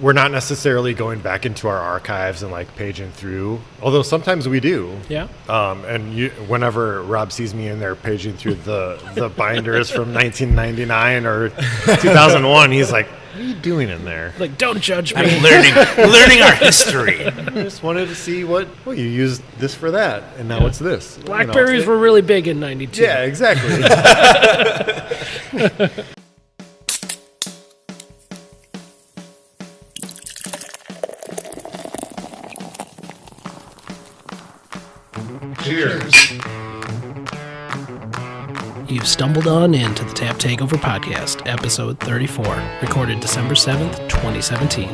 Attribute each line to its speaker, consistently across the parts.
Speaker 1: we're not necessarily going back into our archives and like paging through, although sometimes we do.
Speaker 2: Yeah.
Speaker 1: Whenever Rob sees me in there paging through the binders from 1999 or 2001, he's like, "What are you doing in there?"
Speaker 2: Like, don't judge me.
Speaker 3: I'm learning our history.
Speaker 1: I just wanted to see well, you used this for that, and now it's this.
Speaker 2: Blackberries were really big in 92.
Speaker 1: Yeah, exactly.
Speaker 3: Cheers.
Speaker 2: You've stumbled on into the Tap Takeover Podcast, episode 34, recorded December 7th, 2017.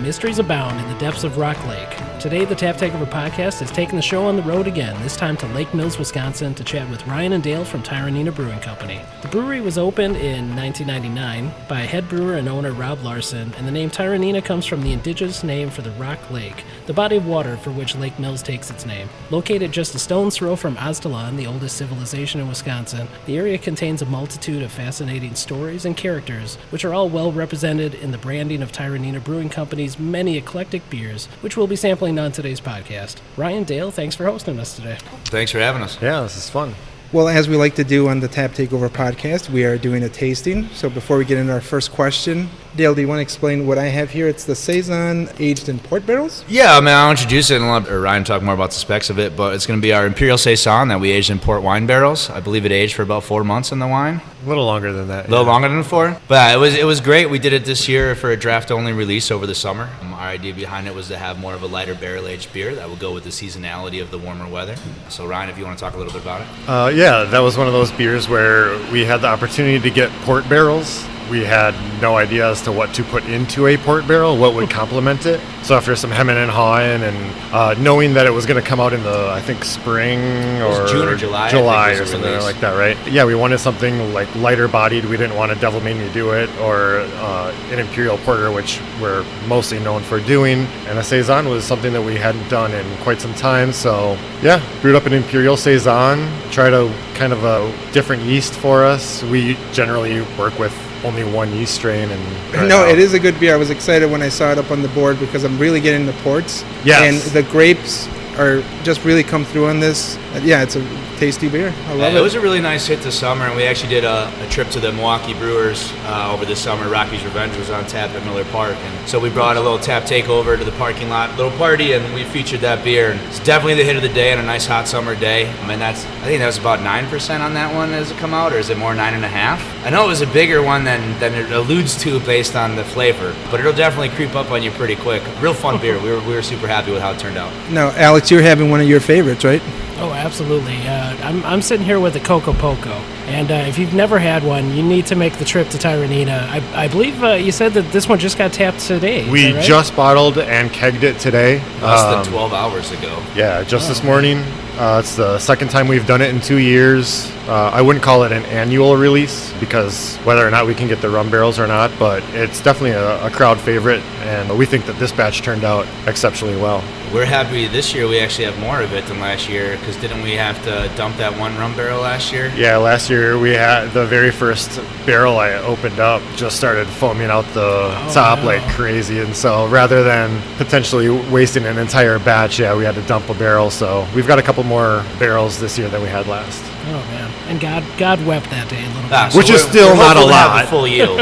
Speaker 2: Mysteries abound in the depths of Rock Lake. Today, the Tap Takeover Podcast is taking the show on the road again, this time to Lake Mills, Wisconsin, to chat with Ryan and Dale from Tyranena Brewing Company. The brewery was opened in 1999 by head brewer and owner Rob Larson, and the name Tyranena comes from the indigenous name for the Rock Lake, the body of water for which Lake Mills takes its name. Located just a stone's throw from Aztalan, the oldest civilization in Wisconsin, the area contains a multitude of fascinating stories and characters, which are all well represented in the branding of Tyranena Brewing Company's many eclectic beers, which we'll be sampling on today's podcast. Ryan, Dale, thanks for hosting us today.
Speaker 3: Thanks for having us.
Speaker 1: Yeah, this is fun.
Speaker 4: Well, as we like to do on the Tap Takeover Podcast, we are doing a tasting. So before we get into our first question, Dale, do you want to explain what I have here? It's the Saison aged in port barrels?
Speaker 3: Yeah, I mean, I'll introduce it and let Ryan talk more about the specs of it, but it's going to be our Imperial Saison that we aged in port wine barrels. I believe it aged for about 4 months in the wine.
Speaker 1: A little longer than that.
Speaker 3: A little longer than 4. But yeah, it was great. We did it this year for a draft-only release over the summer. Our idea behind it was to have more of a lighter barrel-aged beer that would go with the seasonality of the warmer weather. So, Ryan, if you want to talk a little bit about it.
Speaker 1: Yeah, that was one of those beers where we had the opportunity to get port barrels. We had no idea as to what to put into a port barrel, what would complement it. So after some hemming and hawing and knowing that it was going to come out in the, I think, spring or
Speaker 3: June or July.
Speaker 1: July or something like that, right? Yeah, we wanted something like lighter bodied. We didn't want a Devil Made Me Do It or an Imperial Porter, which we're mostly known for doing. And a Saison was something that we hadn't done in quite some time. So yeah, brewed up an Imperial Saison, tried a kind of a different yeast for us. We generally work with only one yeast strain. And
Speaker 4: No, it is a good beer. I was excited when I saw it up on the board because I'm really getting the ports.
Speaker 1: Yes.
Speaker 4: And the grapes are just really come through on this. Yeah, it's a tasty beer. I love it.
Speaker 3: It was a really nice hit this summer, and we actually did a trip to the Milwaukee Brewers over the summer. Rocky's Revenge was on tap at Miller Park, and so we brought a little tap takeover to the parking lot, little party, and we featured that beer. And it's definitely the hit of the day on a nice hot summer day. I mean, I think that was about 9% on that one as it come out, or is it more 9.5? I know it was a bigger one than it alludes to based on the flavor, but it'll definitely creep up on you pretty quick. Real fun beer. We were super happy with how it turned out.
Speaker 4: Now, Alex, you're having one of your favorites, right?
Speaker 2: Oh, absolutely. I'm sitting here with the Coco Poco, and if you've never had one, you need to make the trip to Tyranena. I believe you said that this one just got tapped today.
Speaker 1: We
Speaker 2: right?
Speaker 1: just bottled and kegged it today.
Speaker 3: Less than 12 hours ago.
Speaker 1: Yeah, just this morning. It's the second time we've done it in 2 years. I wouldn't call it an annual release because whether or not we can get the rum barrels or not, but it's definitely a crowd favorite, and we think that this batch turned out exceptionally well.
Speaker 3: We're happy this year we actually have more of it than last year, because didn't we have to dump that one rum barrel last year?
Speaker 1: Yeah, last year we had the very first barrel I opened up just started foaming out the top like crazy, and so rather than potentially wasting an entire batch, yeah, we had to dump a barrel. So we've got a couple more barrels this year than we had last.
Speaker 2: Oh man, and God wept that day a little bit.
Speaker 1: So which is still not a lot.
Speaker 3: Full yield.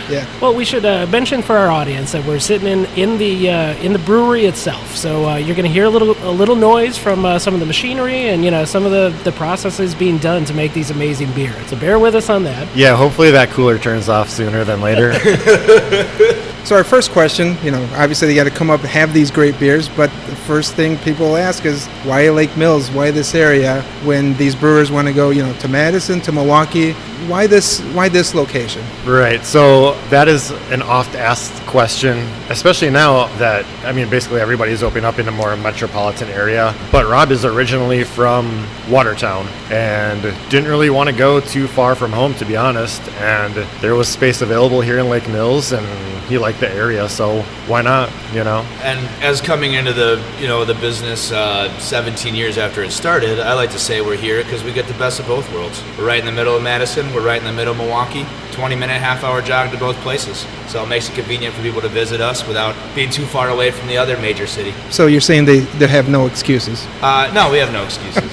Speaker 4: Yeah.
Speaker 2: Well, we should mention for our audience that we're sitting in the brewery itself. So you're going to hear a little noise from some of the machinery and some of the processes being done to make these amazing beers. So bear with us on that.
Speaker 1: Yeah, hopefully that cooler turns off sooner than later.
Speaker 4: So our first question, obviously they got to come up and have these great beers, but the first thing people ask is why Lake Mills? Why this area? When these brewers want to go, to Madison, to Milwaukee, why this location?
Speaker 1: Right. So that is an oft-asked question, especially now that, basically everybody's opening up in a more metropolitan area. But Rob is originally from Watertown and didn't really want to go too far from home, to be honest. And there was space available here in Lake Mills, and he liked the area, so why not,
Speaker 3: And as coming into the business 17 years after it started, I like to say we're here because we get the best of both worlds. We're right in the middle of Madison, Madison. We're right in the middle of Milwaukee. 20-minute, half-hour jog to both places. So it makes it convenient for people to visit us without being too far away from the other major city.
Speaker 4: So you're saying they have no excuses?
Speaker 3: No, we have no excuses.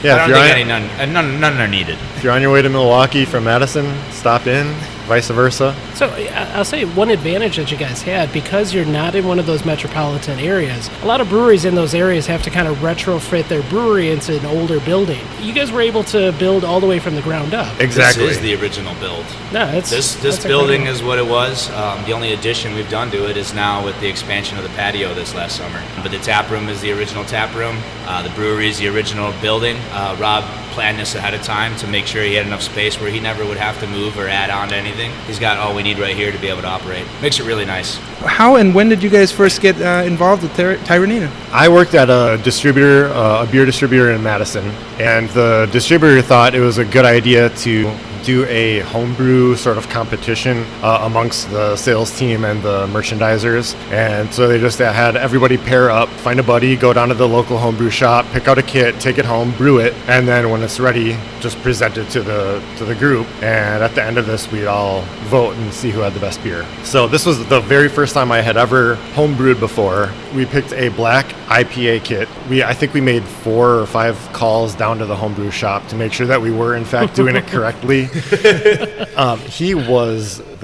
Speaker 1: Yeah,
Speaker 3: I don't think none are needed.
Speaker 1: If you're on your way to Milwaukee from Madison, stop in, vice versa.
Speaker 2: So I'll say one advantage that you guys had, because you're not in one of those metropolitan areas, a lot of breweries in those areas have to kind of retrofit their brewery into an older building. You guys were able to build all the way from the ground up.
Speaker 1: Exactly.
Speaker 3: This is the original build.
Speaker 2: No,
Speaker 3: This building is what it was. The only addition we've done to it is now with the expansion of the patio this last summer. But the tap room is the original tap room. The brewery is the original building. Rob planned this ahead of time to make sure he had enough space where he never would have to move or add on to anything. He's got all we need right here to be able to operate. Makes it really nice.
Speaker 4: How and when did you guys first get involved with Tyranena?
Speaker 1: I worked at a distributor, a beer distributor in Madison, and the distributor thought it was a good idea to do a homebrew sort of competition amongst the sales team and the merchandisers. And so they just had everybody pair up, find a buddy, go down to the local homebrew shop, pick out a kit, take it home, brew it, and then when it's ready, just present it to the group. And at the end of this, we'd all vote and see who had the best beer. So this was the very first time I had ever homebrewed before. We picked a black IPA kit. I think we made 4 or 5 calls down to the homebrew shop to make sure that we were in fact doing it correctly. The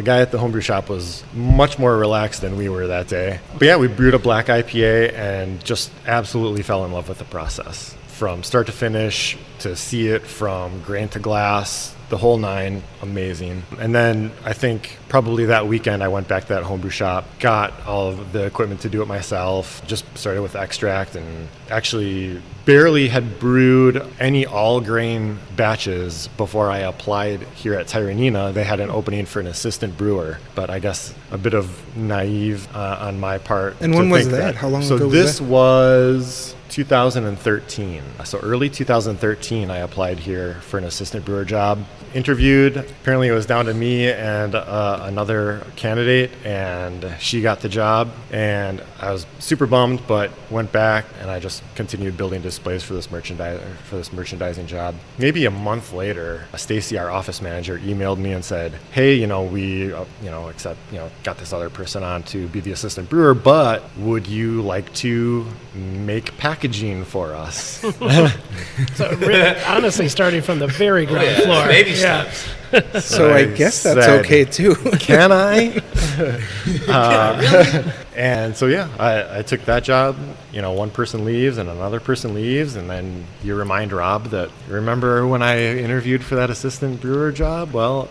Speaker 1: guy at the homebrew shop was much more relaxed than we were that day. But yeah, we brewed a black IPA and just absolutely fell in love with the process. From start to finish, to see it from grain to glass, the whole 9, amazing. And then I think probably that weekend I went back to that homebrew shop, got all of the equipment to do it myself, just started with extract, and actually barely had brewed any all grain batches before I applied here at Tyranena. They had an opening for an assistant brewer, but I guess a bit of naive on my part.
Speaker 4: And when was that? How long ago was that?
Speaker 1: So this was 2013. So early 2013, I applied here for an assistant brewer job. Interviewed. Apparently it was down to me and another candidate, and she got the job. And I was super bummed, but went back and I just continued building displays for this merchandising job. Maybe a month later, Stacy, our office manager, emailed me and said, "Hey, we got this other person on to be the assistant brewer, but would you like to make packaging for us?"
Speaker 2: So really, honestly, starting from the very ground floor.
Speaker 3: Baby steps.
Speaker 4: So I guess that's okay too.
Speaker 1: Can I? And so yeah, I took that job. One person leaves and another person leaves, and then you remind Rob that, remember when I interviewed for that assistant brewer job? Well,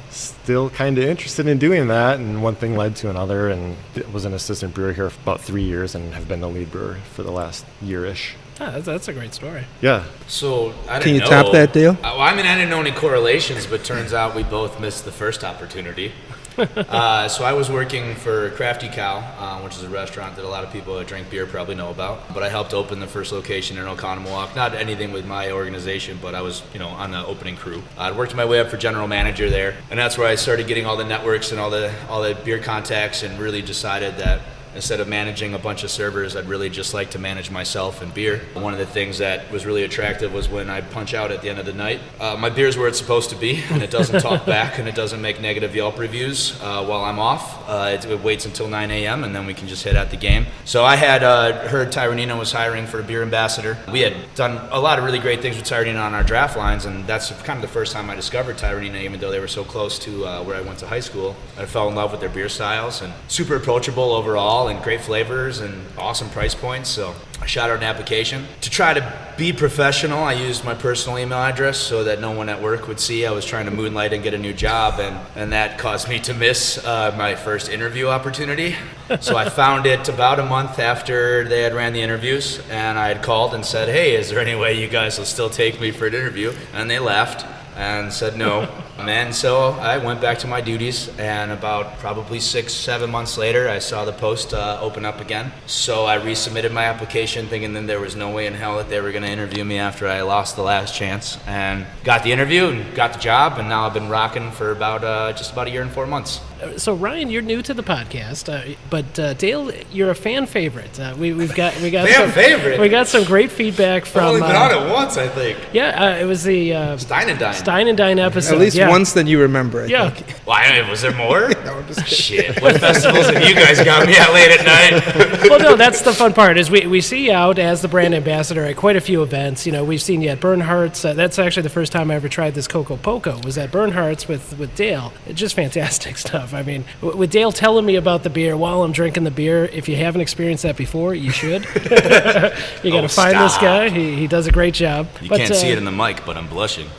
Speaker 1: still kind of interested in doing that, and one thing led to another, and was an assistant brewer here for about 3 years and have been the lead brewer for the last year-ish.
Speaker 2: That's a great story.
Speaker 1: Yeah.
Speaker 3: So I didn't
Speaker 4: Can you
Speaker 3: know.
Speaker 4: top that, Dale?
Speaker 3: I didn't know any correlations, but turns out we both missed the first opportunity. So I was working for Crafty Cow, which is a restaurant that a lot of people that drink beer probably know about. But I helped open the first location in Oconomowoc. Not anything with my organization, but I was, on the opening crew. I'd worked my way up for general manager there, and that's where I started getting all the networks and all the beer contacts, and really decided that instead of managing a bunch of servers, I'd really just like to manage myself and beer. One of the things that was really attractive was when I punch out at the end of the night. My beer's where it's supposed to be, and it doesn't talk back, and it doesn't make negative Yelp reviews while I'm off. It waits until 9 a.m., and then we can just hit at the game. So I had heard Tyranena was hiring for a beer ambassador. We had done a lot of really great things with Tyranena on our draft lines, and that's kind of the first time I discovered Tyranena, even though they were so close to where I went to high school. I fell in love with their beer styles, and super approachable overall, and great flavors and awesome price points. So I shot out an application. To try to be professional, I used my personal email address so that no one at work would see I was trying to moonlight and get a new job, and that caused me to miss my first interview opportunity. So I found it about a month after they had ran the interviews, and I had called and said, "Hey, is there any way you guys will still take me for an interview?" And they laughed and said no. And so I went back to my duties, and about probably 6-7 months later, I saw the post open up again. So I resubmitted my application, thinking that there was no way in hell that they were going to interview me after I lost the last chance, and got the interview and got the job, and now I've been rocking for about just about a year and 4 months.
Speaker 2: So Ryan, you're new to the podcast, but Dale, you're a fan favorite. We got
Speaker 3: Fan favorite?
Speaker 2: We got some great feedback from.
Speaker 3: I've only been on it once, I think.
Speaker 2: Yeah, it was the
Speaker 3: Stein and Dine.
Speaker 2: Stein and Dine episode.
Speaker 4: At least
Speaker 2: yeah.
Speaker 4: once that you remember, I think.
Speaker 3: Well, was there more?
Speaker 4: No, I'm just kidding.
Speaker 3: Shit, what festivals have you guys got me at late at night?
Speaker 2: Well, no, that's the fun part is we see you out as the brand ambassador at quite a few events. You know, we've seen you at Bernhardt's. That's actually the first time I ever tried this Coco Poco was at Bernhardt's with Dale. It's just fantastic stuff. I mean, with Dale telling me about the beer while I'm drinking the beer, if you haven't experienced that before, you should. You got to find this guy. He does a great job.
Speaker 3: You can't see it in the mic, but I'm blushing.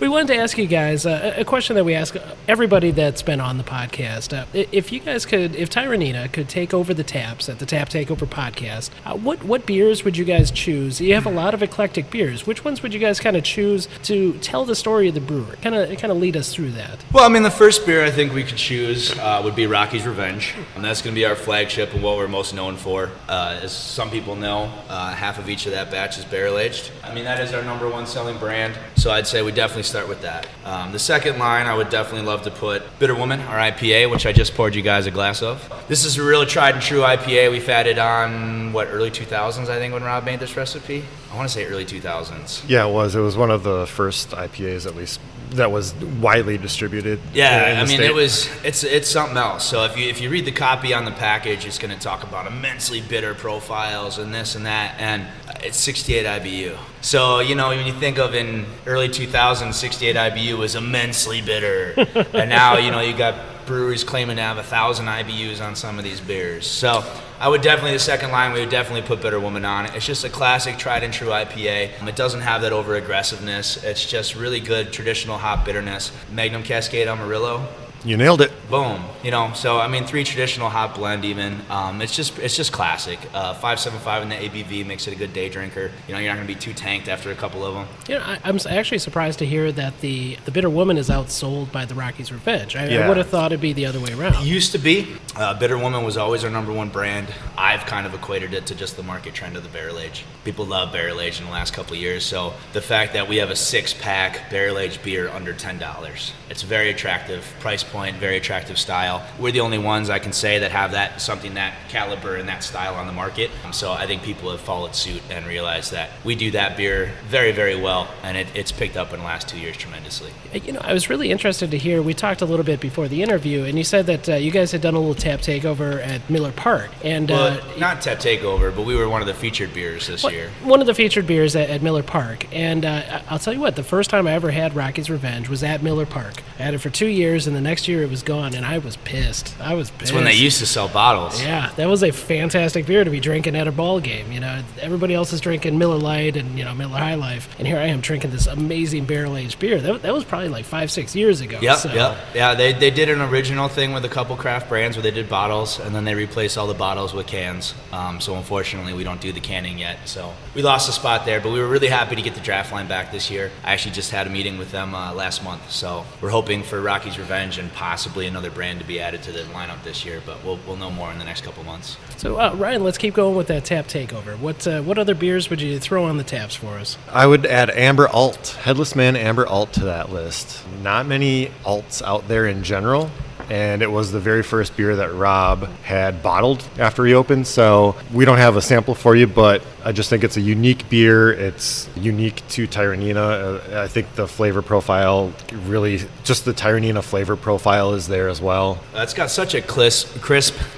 Speaker 2: We wanted to ask you guys a question that we ask everybody that's been on the podcast. If you guys could, if Tyranena could take over the taps at the Tap Takeover Podcast, what beers would you guys choose? You have a lot of eclectic beers. Which ones would you guys kind of choose to tell the story of the brewery? Kind of lead us through that.
Speaker 3: Well, I mean, the first beer I think we could choose would be Rocky's Revenge, and that's going to be our flagship and what we're most known for. As some people know, half of each of that batch is barrel-aged. I mean, that is our number one selling brand, so I'd say we definitely start with that. The second line, I would definitely love to put Bitter Woman, our IPA, which I just poured you guys a glass of. This is a real tried and true IPA. We've had it on, early 2000s, I think, when Rob made this recipe? I want to say early 2000s.
Speaker 1: Yeah, it was. It was one of the first IPAs, at least, that was widely distributed.
Speaker 3: Yeah,
Speaker 1: in the
Speaker 3: I mean,
Speaker 1: state.
Speaker 3: it's something else. So if you read the copy on the package, it's going to talk about immensely bitter profiles and this and that, and it's 68 IBU. So, you know, when you think of in early 2000s, 68 IBU was immensely bitter, and now, you know, you got breweries claiming to have 1,000 IBUs on some of these beers. So I would definitely, the second line, we would definitely put Bitter Woman on it. It's just a classic, tried and true IPA. It doesn't have that over aggressiveness. It's just really good traditional hop bitterness. Magnum Cascade Amarillo.
Speaker 1: You nailed it.
Speaker 3: Boom. You know, so I mean, 3 traditional hop blend even. It's just classic. 5.75 in the ABV makes it a good day drinker. You know, you're not going to be too tanked after a couple of them.
Speaker 2: You know, I'm actually surprised to hear that the Bitter Woman is outsold by the Rocky's Revenge. I
Speaker 1: Yeah.
Speaker 2: would have thought it'd be the other way around.
Speaker 3: Used to be. Bitter Woman was always our number one brand. I've kind of equated it to just the market trend of the barrel age. People love barrel age in the last couple of years, so the fact that we have a 6-pack barrel aged beer under $10, it's very attractive price point, very attractive style. We're the only ones I can say that have something that caliber and that style on the market. So I think people have followed suit and realized that we do that beer very, very well, and it's picked up in the last 2 years tremendously.
Speaker 2: You know, I was really interested to hear, we talked a little bit before the interview, and you said that you guys had done a little tap takeover at Miller Park. And
Speaker 3: not Tap Takeover, but we were one of the featured beers this year.
Speaker 2: One of the featured beers at Miller Park. And I'll tell you what, the first time I ever had Rocky's Revenge was at Miller Park. I had it for 2 years, and the next year it was gone, and I was pissed.
Speaker 3: It's when they used to sell bottles.
Speaker 2: Yeah, that was a fantastic beer to be drinking at a ball game. You know, everybody else is drinking Miller Lite and, you know, Miller High Life, and here I am drinking this amazing barrel-aged beer. That was probably like 5-6 years ago.
Speaker 3: Yep. Yeah, they did an original thing with a couple craft brands where they did bottles, and then they replaced all the bottles with cans. So unfortunately, we don't do the canning yet. So we lost a spot there, but we were really happy to get the draft line back this year. I actually just had a meeting with them last month, so we're hoping for Rocky's Revenge and possibly another brand to be added to the lineup this year, but we'll know more in the next couple months.
Speaker 2: So Ryan, let's keep going with that tap takeover. What other beers would you throw on the taps for us?
Speaker 1: I would add Amber Alt, Headless Man Amber Alt to that list. Not many alts out there in general, and it was the very first beer that Rob had bottled after he opened, so we don't have a sample for you, but I just think it's a unique beer. It's unique to Tyranena. I think the flavor profile, really, just the Tyranena flavor profile is there as well.
Speaker 3: It's got such a crisp,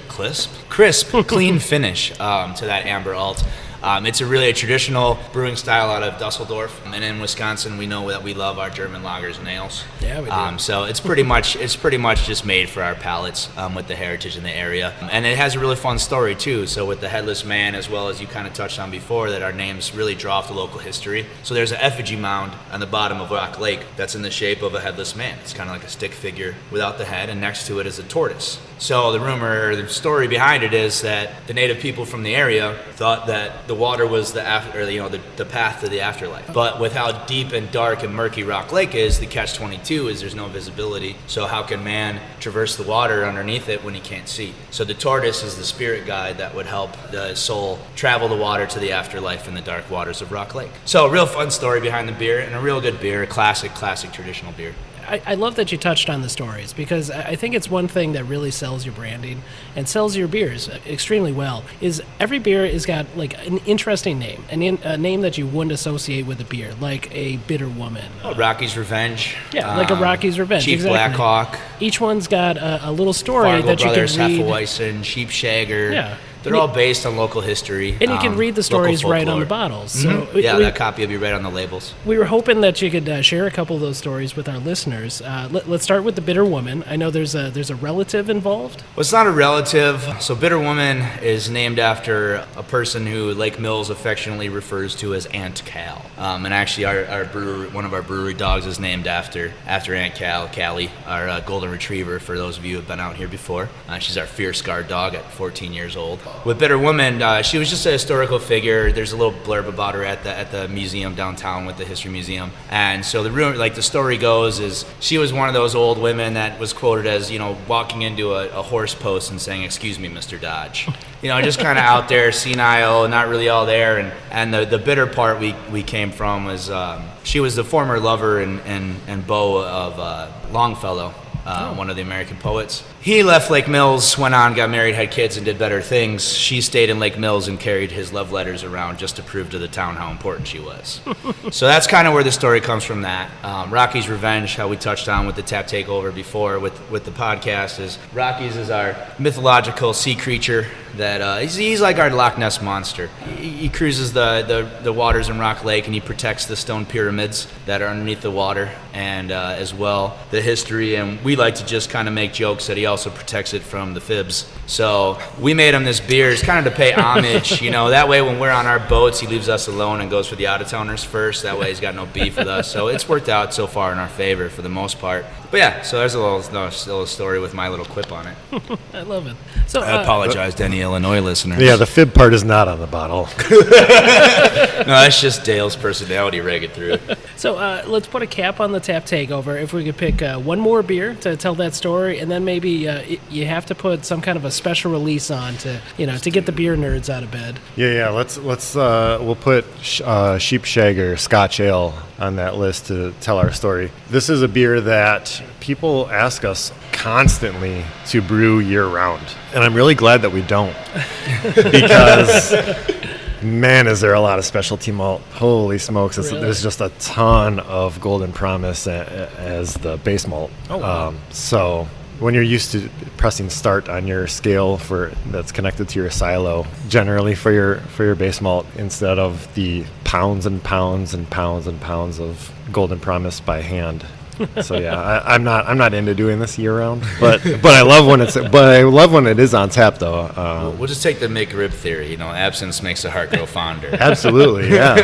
Speaker 3: clean finish to that Amber Alt. It's a traditional brewing style out of Dusseldorf, and in Wisconsin we know that we love our German lagers and ales.
Speaker 2: Yeah, we do.
Speaker 3: So it's pretty much just made for our palates with the heritage in the area, and it has a really fun story too. So with the Headless Man, as well as you kind of touched on before, that our names really draw off the local history. So there's an effigy mound on the bottom of Rock Lake that's in the shape of a headless man. It's kind of like a stick figure without the head, and next to it is a tortoise. So the story behind it is that the native people from the area thought that the water was the path to the afterlife. But with how deep and dark and murky Rock Lake is, the catch-22 is there's no visibility. So how can man traverse the water underneath it when he can't see? So the tortoise is the spirit guide that would help the soul travel the water to the afterlife in the dark waters of Rock Lake. So a real fun story behind the beer, and a real good beer, a classic traditional beer.
Speaker 2: I love that you touched on the stories, because I think it's one thing that really sells your branding and sells your beers extremely well, is every beer has got like an interesting name, a name that you wouldn't associate with a beer, like a Bitter Woman.
Speaker 3: Rocky's Revenge.
Speaker 2: Yeah, like a Rocky's Revenge.
Speaker 3: Chief
Speaker 2: exactly.
Speaker 3: Blackhawk.
Speaker 2: Each one's got a little story
Speaker 3: Fargo
Speaker 2: that
Speaker 3: Brothers,
Speaker 2: you can read.
Speaker 3: Hefeweizen, Sheep Shagger.
Speaker 2: Yeah.
Speaker 3: They're all based on local history.
Speaker 2: And you can read the stories
Speaker 3: local
Speaker 2: right on the
Speaker 3: folklore.
Speaker 2: bottles. So
Speaker 3: that copy will be right on the labels.
Speaker 2: We were hoping that you could share a couple of those stories with our listeners. Let's start with the Bitter Woman. I know there's a relative involved.
Speaker 3: Well, it's not a relative. So Bitter Woman is named after a person who Lake Mills affectionately refers to as Aunt Cal. And actually, our brewery, one of our brewery dogs is named after Aunt Cal, Callie, our golden retriever. For those of you who have been out here before, she's our fierce guard dog at 14 years old. With Bitter Woman, she was just a historical figure. There's a little blurb about her at the museum downtown with the History Museum. And so the story goes is she was one of those old women that was quoted as, walking into a horse post and saying, "Excuse me, Mr. Dodge." Just kind of out there, senile, not really all there. And the bitter part we came from was she was the former lover and beau of Longfellow, one of the American poets. He left Lake Mills, went on, got married, had kids, and did better things. She stayed in Lake Mills and carried his love letters around just to prove to the town how important she was. So that's kind of where the story comes from that. Rocky's Revenge, how we touched on with the Tap Takeover before with the podcast, is Rocky's is our mythological sea creature that he's like our Loch Ness Monster. He cruises the waters in Rock Lake, and he protects the stone pyramids that are underneath the water, and as well the history. And we like to just kind of make jokes that he also protects it from the fibs. So we made him this beer. It's kind of to pay homage, that way when we're on our boats, he leaves us alone and goes for the out-of-towners first. That way he's got no beef with us. So it's worked out so far in our favor for the most part. But yeah, so there's a little story with my little quip on it.
Speaker 2: I love it. So
Speaker 3: I apologize to any Illinois listeners.
Speaker 1: Yeah, the fib part is not on the bottle.
Speaker 3: No, that's just Dale's personality ragged through.
Speaker 2: So let's put a cap on the Tap Takeover. If we could pick one more beer to tell that story, and then maybe you have to put some kind of a special release on to get the beer nerds out of bed.
Speaker 1: Yeah. Let's we'll put Sheep Shagger Scotch Ale on that list to tell our story. This is a beer that people ask us constantly to brew year round, and I'm really glad that we don't, because man, is there a lot of specialty malt. Holy smokes,
Speaker 2: Really?
Speaker 1: There's just a ton of Golden Promise as the base malt.
Speaker 2: Oh, wow.
Speaker 1: So when you're used to pressing start on your scale that's connected to your silo, generally for your base malt, instead of the pounds and pounds and pounds and pounds of Golden Promise by hand. So yeah, I'm not into doing this year round, but I love when it is on tap though.
Speaker 3: We'll just take the McRib theory. Absence makes the heart grow fonder.
Speaker 1: Absolutely, yeah.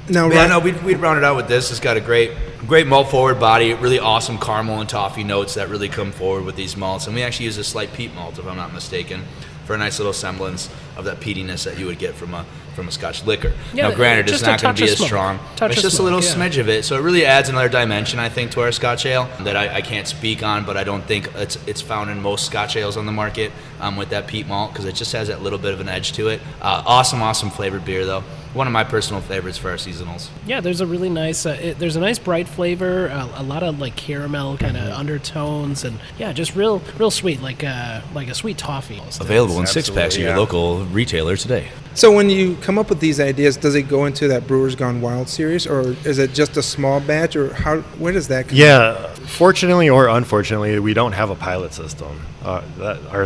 Speaker 3: We'd round it out with this. It's got a great malt forward body, really awesome caramel and toffee notes that really come forward with these malts. And we actually use a slight peat malt, if I'm not mistaken, for a nice little semblance of that peatiness that you would get from a Scotch liquor.
Speaker 2: Yeah,
Speaker 3: now, granted, it's
Speaker 2: just
Speaker 3: not
Speaker 2: a
Speaker 3: going to be
Speaker 2: touch
Speaker 3: as
Speaker 2: of
Speaker 3: strong.
Speaker 2: smoke.
Speaker 3: It's just a little smidge of it. So it really adds another dimension, I think, to our Scotch ale that I can't speak on, but I don't think it's found in most Scotch ales on the market with that peat malt, because it just has that little bit of an edge to it. Awesome flavored beer, though. One of my personal favorites for our seasonals.
Speaker 2: Yeah, there's a really nice, there's a nice bright flavor, a lot of like caramel kind of undertones, and yeah, just real sweet, like a sweet toffee.
Speaker 3: Available in
Speaker 1: Absolutely,
Speaker 3: 6-packs at your local retailer today.
Speaker 4: So when you come up with these ideas, does it go into that Brewers Gone Wild series, or is it just a small batch, or where does that come
Speaker 1: Yeah, fortunately or unfortunately, we don't have a pilot system. Our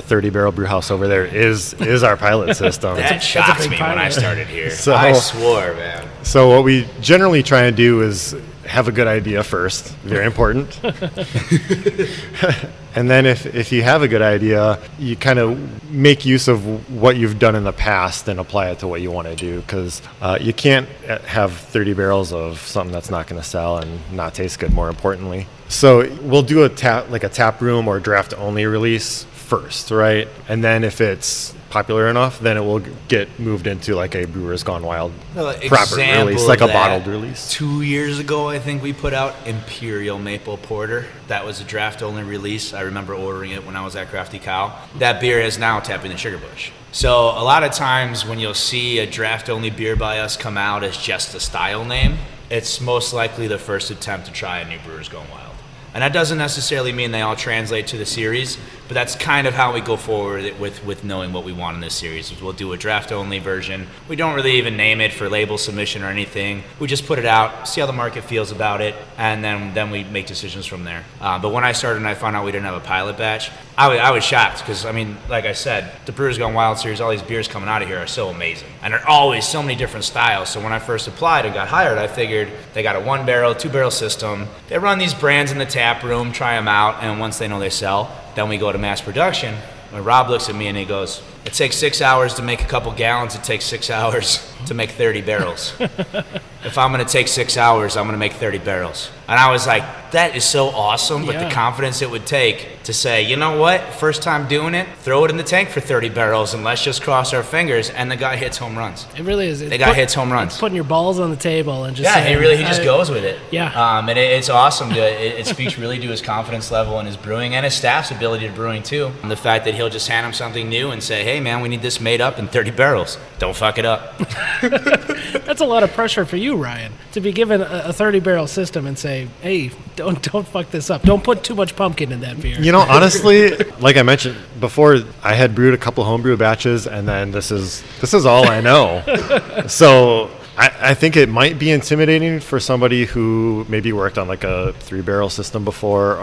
Speaker 1: 30-barrel brew house over there is our pilot system.
Speaker 3: That shocked
Speaker 2: big
Speaker 3: me when I
Speaker 2: pilot.
Speaker 3: started here.
Speaker 1: So-
Speaker 3: I swore, man.
Speaker 1: So what we generally try and do is have a good idea first, very important. And then if you have a good idea, you kind of make use of what you've done in the past and apply it to what you want to do, because you can't have 30 barrels of something that's not going to sell and not taste good, more importantly. So we'll do a tap room or draft only release first, right? And then if it's popular enough, then it will get moved into like a Brewers Gone Wild proper
Speaker 3: Example
Speaker 1: release, like
Speaker 3: of
Speaker 1: a
Speaker 3: that,
Speaker 1: bottled release.
Speaker 3: 2 years ago, I think we put out Imperial Maple Porter. That was a draft-only release. I remember ordering it when I was at Crafty Cow. That beer is now Tapping the Sugar Bush. So a lot of times when you'll see a draft-only beer by us come out as just a style name, it's most likely the first attempt to try a new Brewers Gone Wild. And that doesn't necessarily mean they all translate to the series, but that's kind of how we go forward with knowing what we want in this series. We'll do a draft-only version. We don't really even name it for label submission or anything. We just put it out, see how the market feels about it, and then we make decisions from there. But when I started and I found out we didn't have a pilot batch, I was shocked because, I mean, like I said, the Brewers Gone Wild series, all these beers coming out of here are so amazing. And there are always so many different styles. So when I first applied and got hired, I figured they got a 1-barrel, 2-barrel system. They run these brands in the tap room, try them out, and once they know they sell, then we go to mass production. When Rob looks at me and he goes, it takes 6 hours to make a couple gallons, it takes 6 hours to make 30 barrels. If I'm going to take 6 hours, I'm going to make 30 barrels. And I was like, that is so awesome, but the confidence it would take to say, you know what, first time doing it, throw it in the tank for 30 barrels and let's just cross our fingers, and the guy hits home runs.
Speaker 2: It really is.
Speaker 3: The guy hits home runs.
Speaker 2: It's putting your balls on the table and just
Speaker 3: saying, he just goes with it.
Speaker 2: Yeah.
Speaker 3: And it's awesome. It speaks really to his confidence level in his brewing and his staff's ability to brewing too. And the fact that he'll just hand him something new and say, hey man, we need this made up in 30 barrels. Don't fuck it up.
Speaker 2: That's a lot of pressure for you, Ryan, to be given a 30-barrel system and say, hey, don't fuck this up. Don't put too much pumpkin in that beer.
Speaker 1: You know, honestly, like I mentioned before, I had brewed a couple homebrew batches, and then this is all I know. So I think it might be intimidating for somebody who maybe worked on like a 3-barrel system before,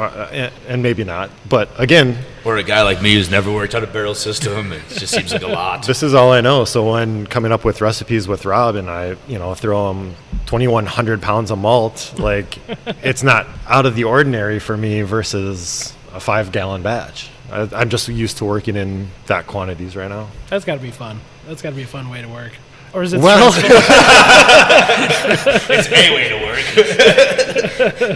Speaker 1: and maybe not. But again,
Speaker 3: or a guy like me who's never worked on a barrel system, it just seems like a lot.
Speaker 1: This is all I know. So when coming up with recipes with Rob, and I, throw him 2,100 pounds of malt, like it's not out of the ordinary for me versus a 5-gallon batch. I'm just used to working in that quantities right now.
Speaker 2: That's got to be fun. That's got to be a fun way to work. Or is it
Speaker 3: it's a way to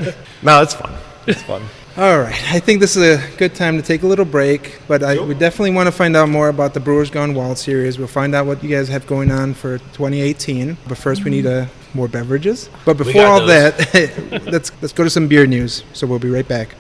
Speaker 3: work.
Speaker 1: No, it's fun. It's fun.
Speaker 4: All right. I think this is a good time to take a little break, but we definitely want to find out more about the Brewers Gone Wild series. We'll find out what you guys have going on for 2018. But first, we need more beverages. But before all that, let's go to some beer news. So we'll be right back.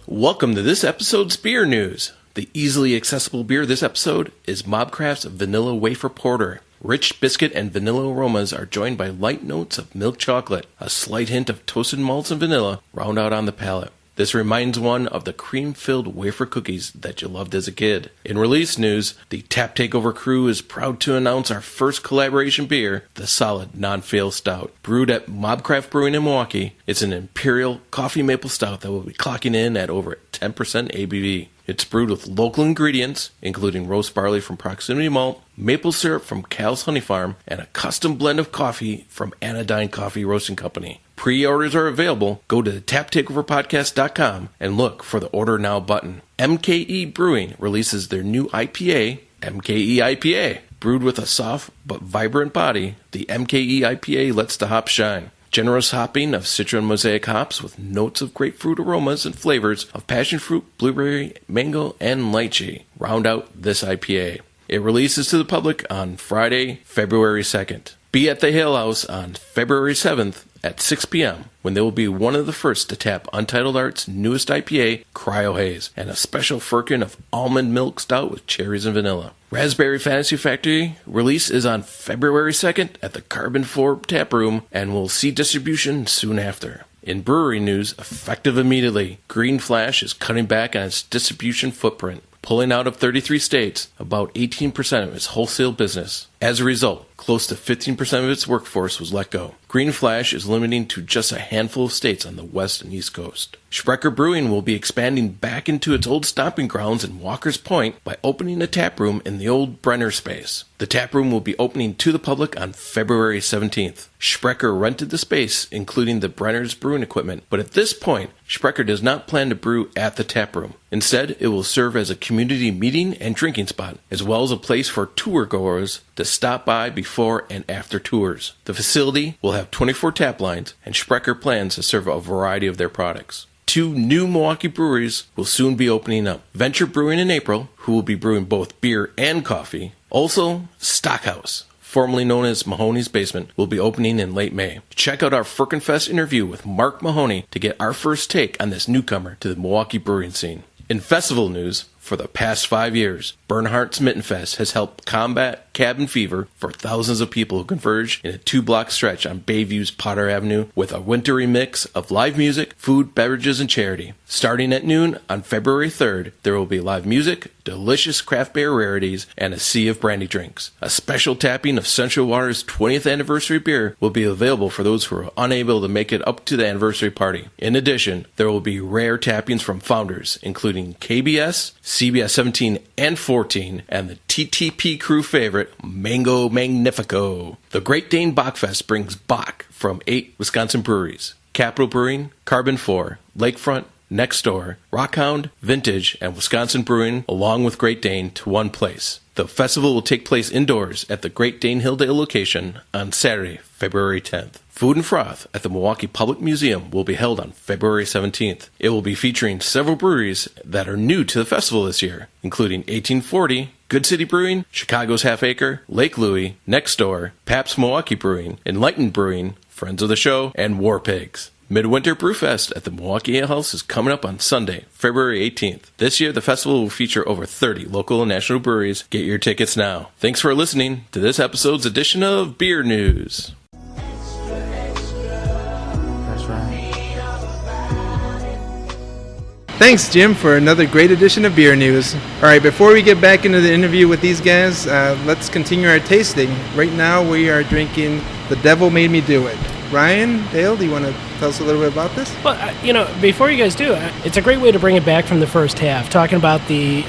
Speaker 5: Welcome to this episode's beer news. The easily accessible beer this episode is Mobcraft's Vanilla Wafer Porter. Rich biscuit and vanilla aromas are joined by light notes of milk chocolate. A slight hint of toasted malts and vanilla round out on the palate. This reminds one of the cream-filled wafer cookies that you loved as a kid. In release news, the Tap Takeover crew is proud to announce our first collaboration beer, the Solid Non-Fail Stout. Brewed at Mobcraft Brewing in Milwaukee, it's an Imperial Coffee Maple Stout that will be clocking in at over 10% ABV. It's brewed with local ingredients, including roast barley from Proximity Malt, maple syrup from Cal's Honey Farm, and a custom blend of coffee from Anodyne Coffee Roasting Company. Pre-orders are available. Go to taptakeoverpodcast.com and look for the Order Now button. MKE Brewing releases their new IPA, MKE IPA. Brewed with a soft but vibrant body, the MKE IPA lets the hops shine. Generous hopping of Citra and Mosaic hops with notes of grapefruit aromas and flavors of passion fruit, blueberry, mango, and lychee round out this IPA. It releases to the public on Friday, February 2nd. Be at the Hale House on February 7th at 6 p.m. when they will be one of the first to tap Untitled Art's newest IPA, Cryo Haze, and a special firkin of almond milk stout with cherries and vanilla. Raspberry Fantasy Factory release is on February 2nd at the Carbon 4 Tap Room and will see distribution soon after. In brewery news, effective immediately, Green Flash is cutting back on its distribution footprint, pulling out of 33 states, about 18% of its wholesale business. As a result, close to 15% of its workforce was let go. Green Flash is limiting to just a handful of states on the West and East Coast. Sprecher Brewing will be expanding back into its old stomping grounds in Walker's Point by opening a tap room in the old Brenner space. The tap room will be opening to the public on February 17th. Sprecher rented the space, including the Brenner's brewing equipment, but at this point, Sprecher does not plan to brew at the tap room. Instead, it will serve as a community meeting and drinking spot, as well as a place for tour goers to stop by before and after tours. The facility will have 24 tap lines, and Sprecher plans to serve a variety of their products. 2 new Milwaukee breweries will soon be opening up. Venture Brewing in April, who will be brewing both beer and coffee. Also, Stockhouse, formerly known as Mahoney's Basement, will be opening in late May. Check out our Firkenfest interview with Mark Mahoney to get our first take on this newcomer to the Milwaukee brewing scene. In festival news, for the past 5 years, Bernhardt's Mittenfest has helped combat cabin fever for thousands of people who converge in a 2-block stretch on Bayview's Potter Avenue with a wintry mix of live music, food, beverages, and charity. Starting at noon on February 3rd, there will be live music, delicious craft beer rarities, and a sea of brandy drinks. A special tapping of Central Water's 20th anniversary beer will be available for those who are unable to make it up to the anniversary party. In addition, there will be rare tappings from founders, including KBS, CBS 17 and 14, and the TTP crew favorite, Mango Magnifico. The Great Dane Bachfest brings Bach from 8 Wisconsin breweries: Capital Brewing, Carbon 4, Lakefront, Next Door, Rockhound, Vintage, and Wisconsin Brewing, along with Great Dane, to one place. The festival will take place indoors at the Great Dane Hilldale location on Saturday, February 10th. Food and Froth at the Milwaukee Public Museum will be held on February 17th. It will be featuring several breweries that are new to the festival this year, including 1840, Good City Brewing, Chicago's Half Acre, Lake Louie, Next Door, Pabst Milwaukee Brewing, Enlightened Brewing, Friends of the Show, and War Pigs. Midwinter Brewfest at the Milwaukee Ale House is coming up on Sunday, February 18th. This year, the festival will feature over 30 local and national breweries. Get your tickets now. Thanks for listening to this episode's edition of Beer News.
Speaker 4: Thanks, Jim, for another great edition of Beer News. All right, before we get back into the interview with these guys, let's continue our tasting. Right now, we are drinking The Devil Made Me Do It. Ryan, Dale, do you want to tell us a little bit about this?
Speaker 2: Well, before you guys do, it's a great way to bring it back from the first half, talking about the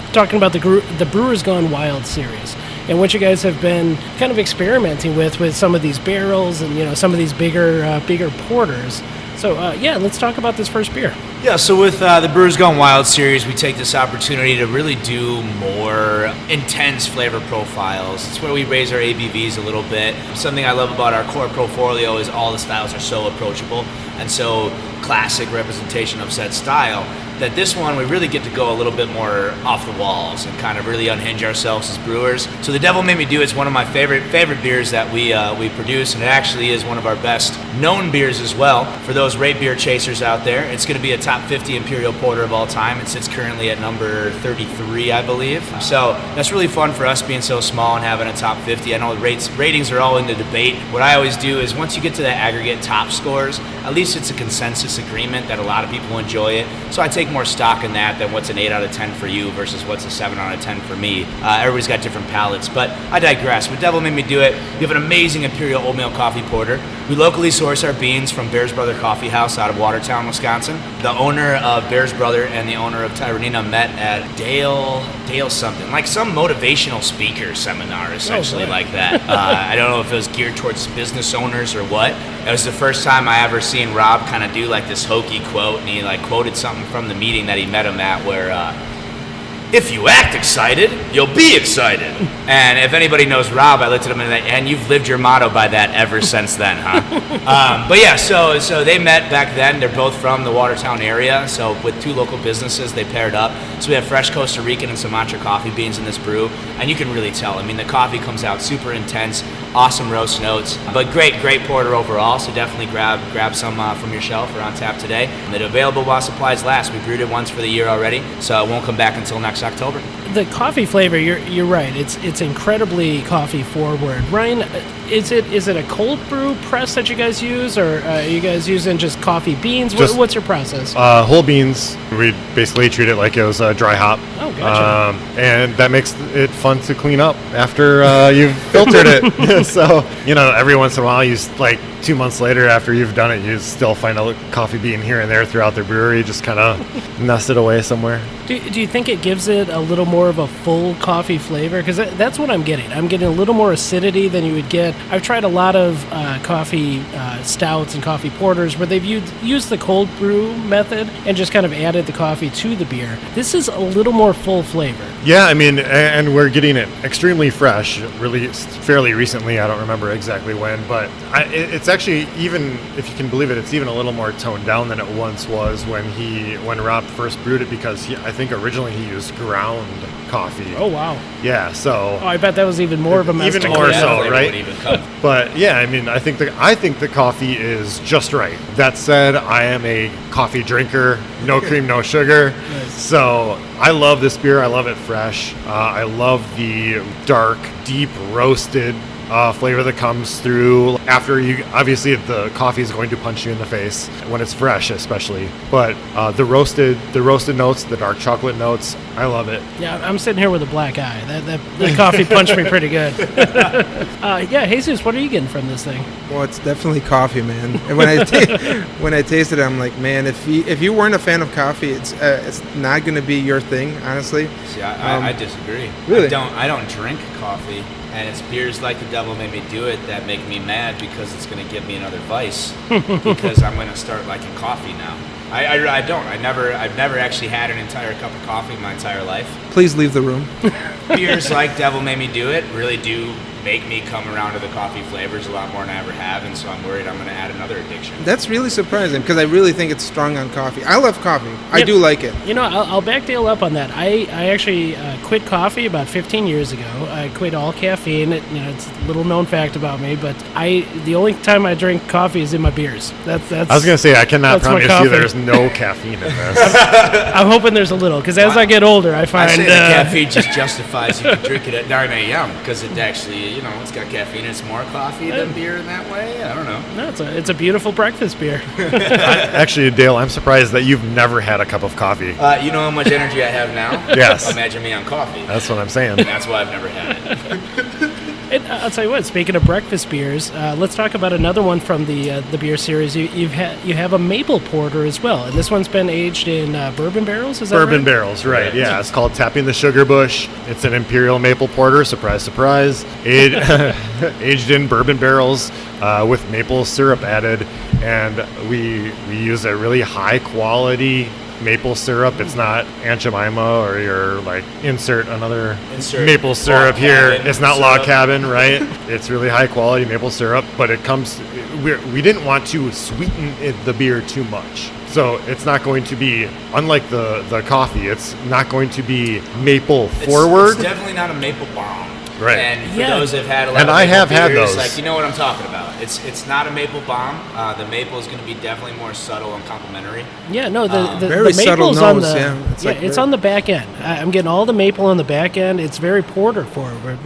Speaker 2: Brewers Gone Wild series, and what you guys have been kind of experimenting with some of these barrels and some of these bigger porters. So, let's talk about this first beer.
Speaker 3: Yeah, so with the Brewers Gone Wild series, we take this opportunity to really do more intense flavor profiles. It's where we raise our ABVs a little bit. Something I love about our core portfolio is all the styles are so approachable and so classic representation of said style, that this one we really get to go a little bit more off the walls and kind of really unhinge ourselves as brewers. So The Devil Made Me Do It's one of my favorite beers that we produce, and it actually is one of our best known beers as well. For those rate beer chasers out there, it's going to be a top 50 Imperial Porter of all time. It sits currently at number 33, I believe. So that's really fun for us being so small and having a top 50. I know ratings are all in the debate. What I always do is once you get to the aggregate top scores, at least it's a consensus agreement that a lot of people enjoy it. So I take more stock in that than what's an 8 out of 10 for you versus what's a 7 out of 10 for me. Everybody's got different palates, but I digress. With Devil Made Me Do It, we have an amazing Imperial Oatmeal Coffee Porter. We locally source our beans from Bears Brother Coffee House out of Watertown, Wisconsin. The owner of Bears Brother and the owner of Tyranena met at Dale something, like some motivational speaker seminar, essentially, like that. I don't know if it was geared towards business owners or what. It was the first time I ever seen Rob kind of do like this hokey quote, and he like quoted something from the meeting that he met him at where, if you act excited, you'll be excited. And if anybody knows Rob, I looked at him and you've lived your motto by that ever since then, huh? But yeah, so they met back then. They're both from the Watertown area. So with two local businesses, they paired up. So we have fresh Costa Rican and Sumatra coffee beans in this brew. And you can really tell. I mean, the coffee comes out super intense, awesome roast notes, but great porter overall. So definitely grab some from your shelf or on tap today. And they're available while supplies last. We brewed it once for the year already, so it won't come back until next October.
Speaker 2: The coffee flavor, you're right. It's incredibly coffee forward. Ryan, is it a cold brew press that you guys use, or are you guys using just coffee beans? What's your process?
Speaker 1: Whole beans. We basically treat it like it was a dry hop.
Speaker 2: Oh, gotcha.
Speaker 1: And that makes it fun to clean up after you've filtered it. So, every once in a while, like 2 months later after you've done it, you still find a coffee bean here and there throughout the brewery, just kind of nested away somewhere.
Speaker 2: Do you think it gives it a little more more of a full coffee flavor? Because that's what I'm getting. I'm getting a little more acidity than you would get. I've tried a lot of coffee stouts and coffee porters where they've used the cold brew method and just kind of added the coffee to the beer. This is a little more full flavor.
Speaker 1: Yeah, I mean, and we're getting it extremely fresh, released fairly recently. I don't remember exactly when, but it's actually, even if you can believe it, it's even a little more toned down than it once was when Rob first brewed it, because I think originally he used ground coffee.
Speaker 2: Oh, wow.
Speaker 1: Yeah, so...
Speaker 2: Oh, I bet that was even more of a mess.
Speaker 1: Even more so, right? But yeah, I mean, I think the coffee is just right. That said, I am a coffee drinker, no cream, no sugar.
Speaker 2: Nice.
Speaker 1: So I love this beer. I love it fresh. I love the dark, deep roasted flavor that comes through after you. Obviously, the coffee is going to punch you in the face when it's fresh, especially. But the roasted notes, the dark chocolate notes, I love it.
Speaker 2: Yeah, I'm sitting here with a black eye. That coffee punched me pretty good. Yeah, Jesus, what are you getting from this thing?
Speaker 4: Well, it's definitely coffee, man. And when I tasted it, I'm like, man, if you weren't a fan of coffee, it's not going to be your thing, honestly.
Speaker 3: See, I disagree.
Speaker 4: Really?
Speaker 3: I don't drink coffee. And it's beers like The Devil Made Me Do It that make me mad, because it's going to give me another vice, because I'm going to start liking coffee now. I've never actually had an entire cup of coffee in my entire life.
Speaker 4: Please leave the room.
Speaker 3: Beers like Devil Made Me Do It really do make me come around to the coffee flavors a lot more than I ever have, and so I'm worried I'm going to add another addiction.
Speaker 4: That's really surprising, because I really think it's strong on coffee. I love coffee. I do like it.
Speaker 2: You know, I'll back Dale up on that. I actually quit coffee about 15 years ago. I quit all caffeine. It's a little known fact about me, but the only time I drink coffee is in my beers. That's
Speaker 1: I was going to say, I cannot promise you there's no caffeine in this.
Speaker 2: I'm hoping there's a little, because as I get older, I find...
Speaker 3: I say the caffeine just justifies you can drink it at 9 a.m. because it actually, it's got caffeine. It's more coffee than beer in that way. I don't know.
Speaker 2: No, it's a beautiful breakfast beer.
Speaker 1: Actually, Dale, I'm surprised that you've never had a cup of coffee.
Speaker 3: You know how much energy I have now?
Speaker 1: Yes.
Speaker 3: Imagine me on coffee.
Speaker 1: That's what I'm saying.
Speaker 3: And that's why I've never had it.
Speaker 2: And I'll tell you what, speaking of breakfast beers, let's talk about another one from the beer series. You have a maple porter as well, and this one's been aged in bourbon barrels, is that
Speaker 1: Bourbon
Speaker 2: right?
Speaker 1: barrels, right. Yeah, it's called Tapping the Sugar Bush. It's an imperial maple porter, surprise, surprise, aged in bourbon barrels with maple syrup added, and we use a really high quality maple syrup. It's not Aunt Jemima or your insert maple syrup here. It's not Log Cabin, right? It's really high quality maple syrup, but it comes. We didn't want to sweeten the beer too much. So it's not going to be, unlike the coffee, it's not going to be maple forward.
Speaker 3: It's definitely not a maple bomb.
Speaker 1: Right.
Speaker 3: And for those that have had a lot
Speaker 1: and
Speaker 3: of
Speaker 1: I
Speaker 3: maple
Speaker 1: have had
Speaker 3: beers,
Speaker 1: those.
Speaker 3: you know what I'm talking about. It's not a maple bomb. The maple is going to be definitely more subtle and complementary.
Speaker 2: Yeah, no, the
Speaker 4: very subtle
Speaker 2: maple's on
Speaker 4: nose,
Speaker 2: the it's on the back end. I'm getting all the maple on the back end. It's very porter forward,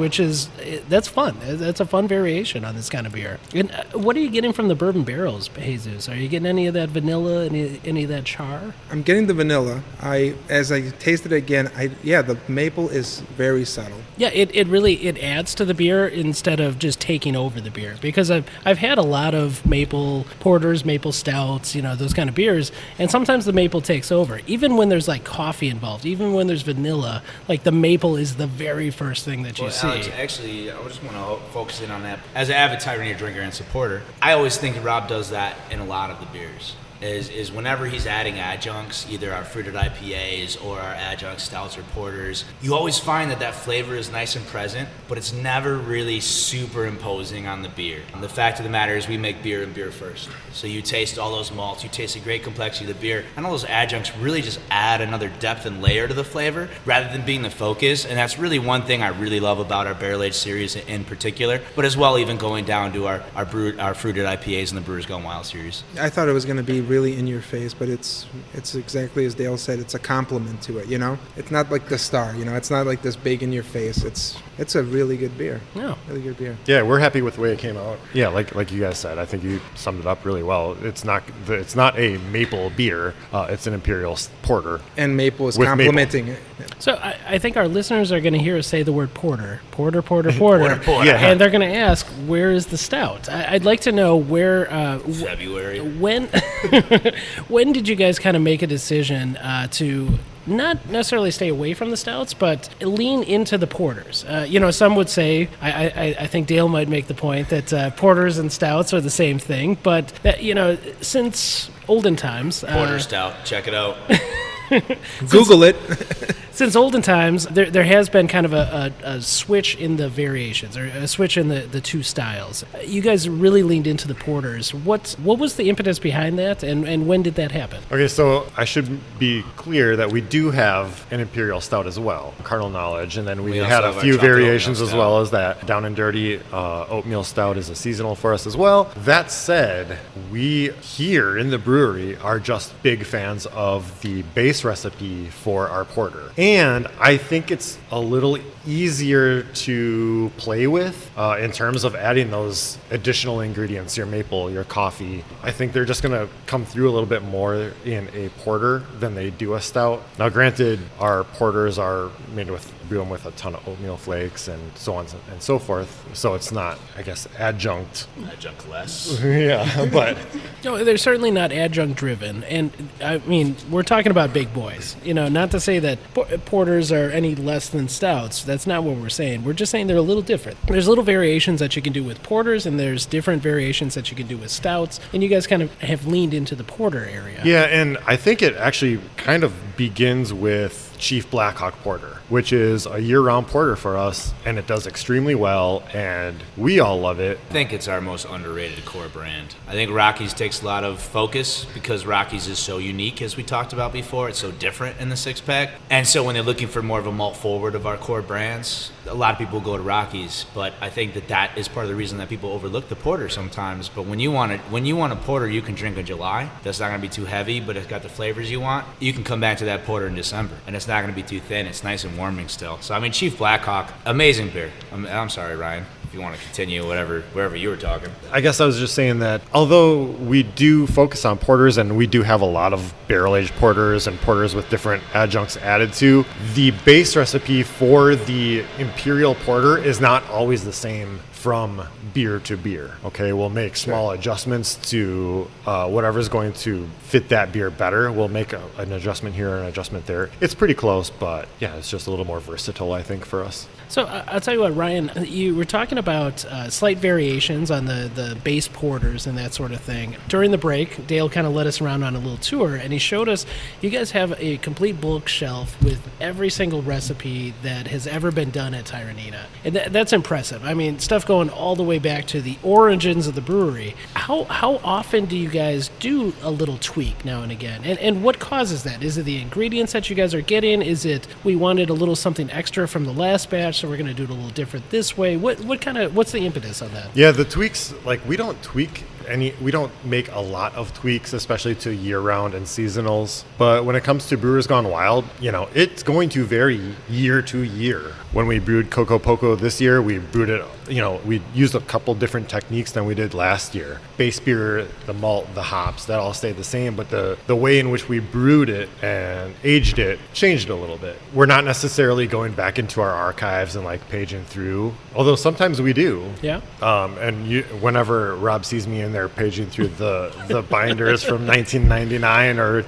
Speaker 2: that's fun. That's a fun variation on this kind of beer. And what are you getting from the bourbon barrels, Jesus? Are you getting any of that vanilla, any of that char?
Speaker 4: I'm getting the vanilla. As I taste it again, the maple is very subtle.
Speaker 2: Yeah, it adds to the beer instead of just taking over the beer, because I've had a lot of maple porters, maple stouts, those kind of beers, and sometimes the maple takes over. Even when there's coffee involved, even when there's vanilla, the maple is the very first thing that you see.
Speaker 3: Alex, actually, I just want to focus in on that. As an avid Tyranena drinker and supporter, I always think Rob does that in a lot of the beers. Is whenever he's adding adjuncts, either our fruited IPAs or our adjunct stouts or porters, you always find that flavor is nice and present, but it's never really superimposing on the beer. And the fact of the matter is we make beer and beer first. So you taste all those malts, you taste the great complexity of the beer, and all those adjuncts really just add another depth and layer to the flavor rather than being the focus. And that's really one thing I really love about our barrel aged series in particular, but as well even going down to our fruited IPAs and the Brewers Gone Wild series.
Speaker 4: I thought it was going to be really in your face, but it's exactly as Dale said. It's a compliment to it. It's not like the star. It's not like this big in your face. It's a really good beer.
Speaker 2: Yeah,
Speaker 4: really good beer.
Speaker 1: Yeah, we're happy with the way it came out. Yeah, like you guys said, I think you summed it up really well. It's not a maple beer. It's an imperial porter,
Speaker 4: and maple is complementing it.
Speaker 2: So I think our listeners are going to hear us say the word porter, porter,
Speaker 1: Yeah.
Speaker 2: And they're going to ask, where is the stout? I'd like to know where.
Speaker 3: February.
Speaker 2: When did you guys kind of make a decision to not necessarily stay away from the stouts, but lean into the porters. Some would say, I think Dale might make the point that porters and stouts are the same thing, but that, since olden times,
Speaker 3: Porter stout, check it out.
Speaker 4: Google it.
Speaker 2: Since olden times, there has been kind of a switch in the variations, or a switch in the two styles. You guys really leaned into the porters. What was the impetus behind that, and when did that happen?
Speaker 1: Okay, so I should be clear that we do have an Imperial Stout as well, Carnal Knowledge, and then we
Speaker 3: also
Speaker 1: had a
Speaker 3: have our
Speaker 1: few
Speaker 3: chocolate
Speaker 1: variations
Speaker 3: oatmeal
Speaker 1: as
Speaker 3: stout.
Speaker 1: well as that. Down and Dirty Oatmeal Stout is a seasonal for us as well. That said, we here in the brewery are just big fans of the base recipe for our porter. And I think it's a little easier to play with in terms of adding those additional ingredients, your maple, your coffee. I think they're just going to come through a little bit more in a porter than they do a stout. Now, granted, our porters are made with a ton of oatmeal flakes and so on and so forth. So it's not, I guess, adjunct.
Speaker 3: Adjunct-less.
Speaker 1: Yeah, but
Speaker 2: No, they're certainly not adjunct driven, and I mean, we're talking about big boys. Not to say that porters are any less than stouts. That's not what we're saying. We're just saying they're a little different. There's little variations that you can do with porters, and there's different variations that you can do with stouts, and you guys kind of have leaned into the porter area.
Speaker 1: yeah, and I think it actually kind of begins with Chief Blackhawk Porter, which is a year-round porter for us, and it does extremely well, and we all love it.
Speaker 3: I think it's our most underrated core brand. I think Rockies takes a lot of focus because Rockies is so unique, as we talked about before. It's so different in the six-pack. And so when they're looking for more of a malt forward of our core brands, a lot of people go to Rockies, but I think that is part of the reason that people overlook the porter sometimes. But when you want a porter you can drink in July, that's not going to be too heavy, but it's got the flavors you want, you can come back to that porter in December, and it's not going to be too thin. It's nice and warming still. So, I mean, Chief Blackhawk, amazing beer. I'm sorry, Ryan, if you want to continue wherever you were talking.
Speaker 1: I guess I was just saying that although we do focus on porters and we do have a lot of barrel-aged porters and porters with different adjuncts added to, the base recipe for the Imperial Porter is not always the same from beer to beer. Okay, we'll make small adjustments to whatever's going to fit that beer better. We'll make an adjustment here and an adjustment there. It's pretty close, but yeah, it's just a little more versatile, I think, for us.
Speaker 2: So I'll tell you what, Ryan, you were talking about slight variations on the base porters and that sort of thing. During the break, Dale kind of led us around on a little tour, and he showed us you guys have a complete bookshelf with every single recipe that has ever been done at Tyranena. And that's impressive. I mean, stuff going all the way back to the origins of the brewery. How often do you guys do a little tweak now and again? And what causes that? Is it the ingredients that you guys are getting? Is it we wanted a little something extra from the last batch, so we're going to do it a little different this way? What's the impetus on that?
Speaker 1: Yeah, the tweaks, like we don't make a lot of tweaks, especially to year-round and seasonals. But when it comes to Brewers Gone Wild, it's going to vary year to year. When we brewed Coco Poco this year, we brewed it, we used a couple different techniques than we did last year. Base beer, the malt, the hops, that all stayed the same, but the way in which we brewed it and aged it changed a little bit. We're not necessarily going back into our archives and like paging through, although sometimes we do.
Speaker 2: Yeah.
Speaker 1: Whenever Rob sees me in there paging through the binders from 1999 or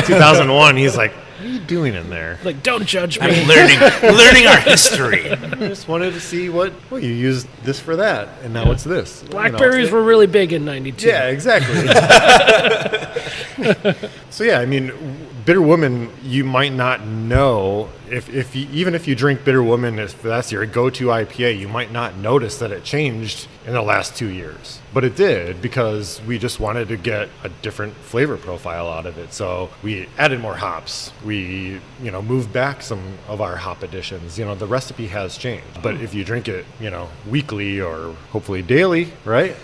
Speaker 1: 2001, he's like, what are you doing in there?
Speaker 2: Like, don't judge me.
Speaker 3: I'm learning our history.
Speaker 1: I just wanted to see you used this for that, and now it's this.
Speaker 2: Blackberries were really big in 92.
Speaker 1: Yeah, exactly. So yeah, I mean, Bitter Woman, you might not know even if you drink Bitter Woman, if that's your go-to IPA, you might not notice that it changed in the last 2 years. But it did, because we just wanted to get a different flavor profile out of it. So we added more hops. We, moved back some of our hop additions. The recipe has changed. But if you drink it, weekly or hopefully daily, right?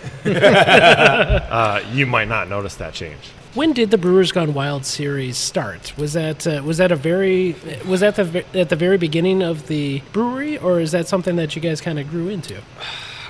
Speaker 1: You might not notice that change.
Speaker 2: When did the Brewers Gone Wild series start? Was that at the very beginning of the brewery, or is that something that you guys kind of grew into?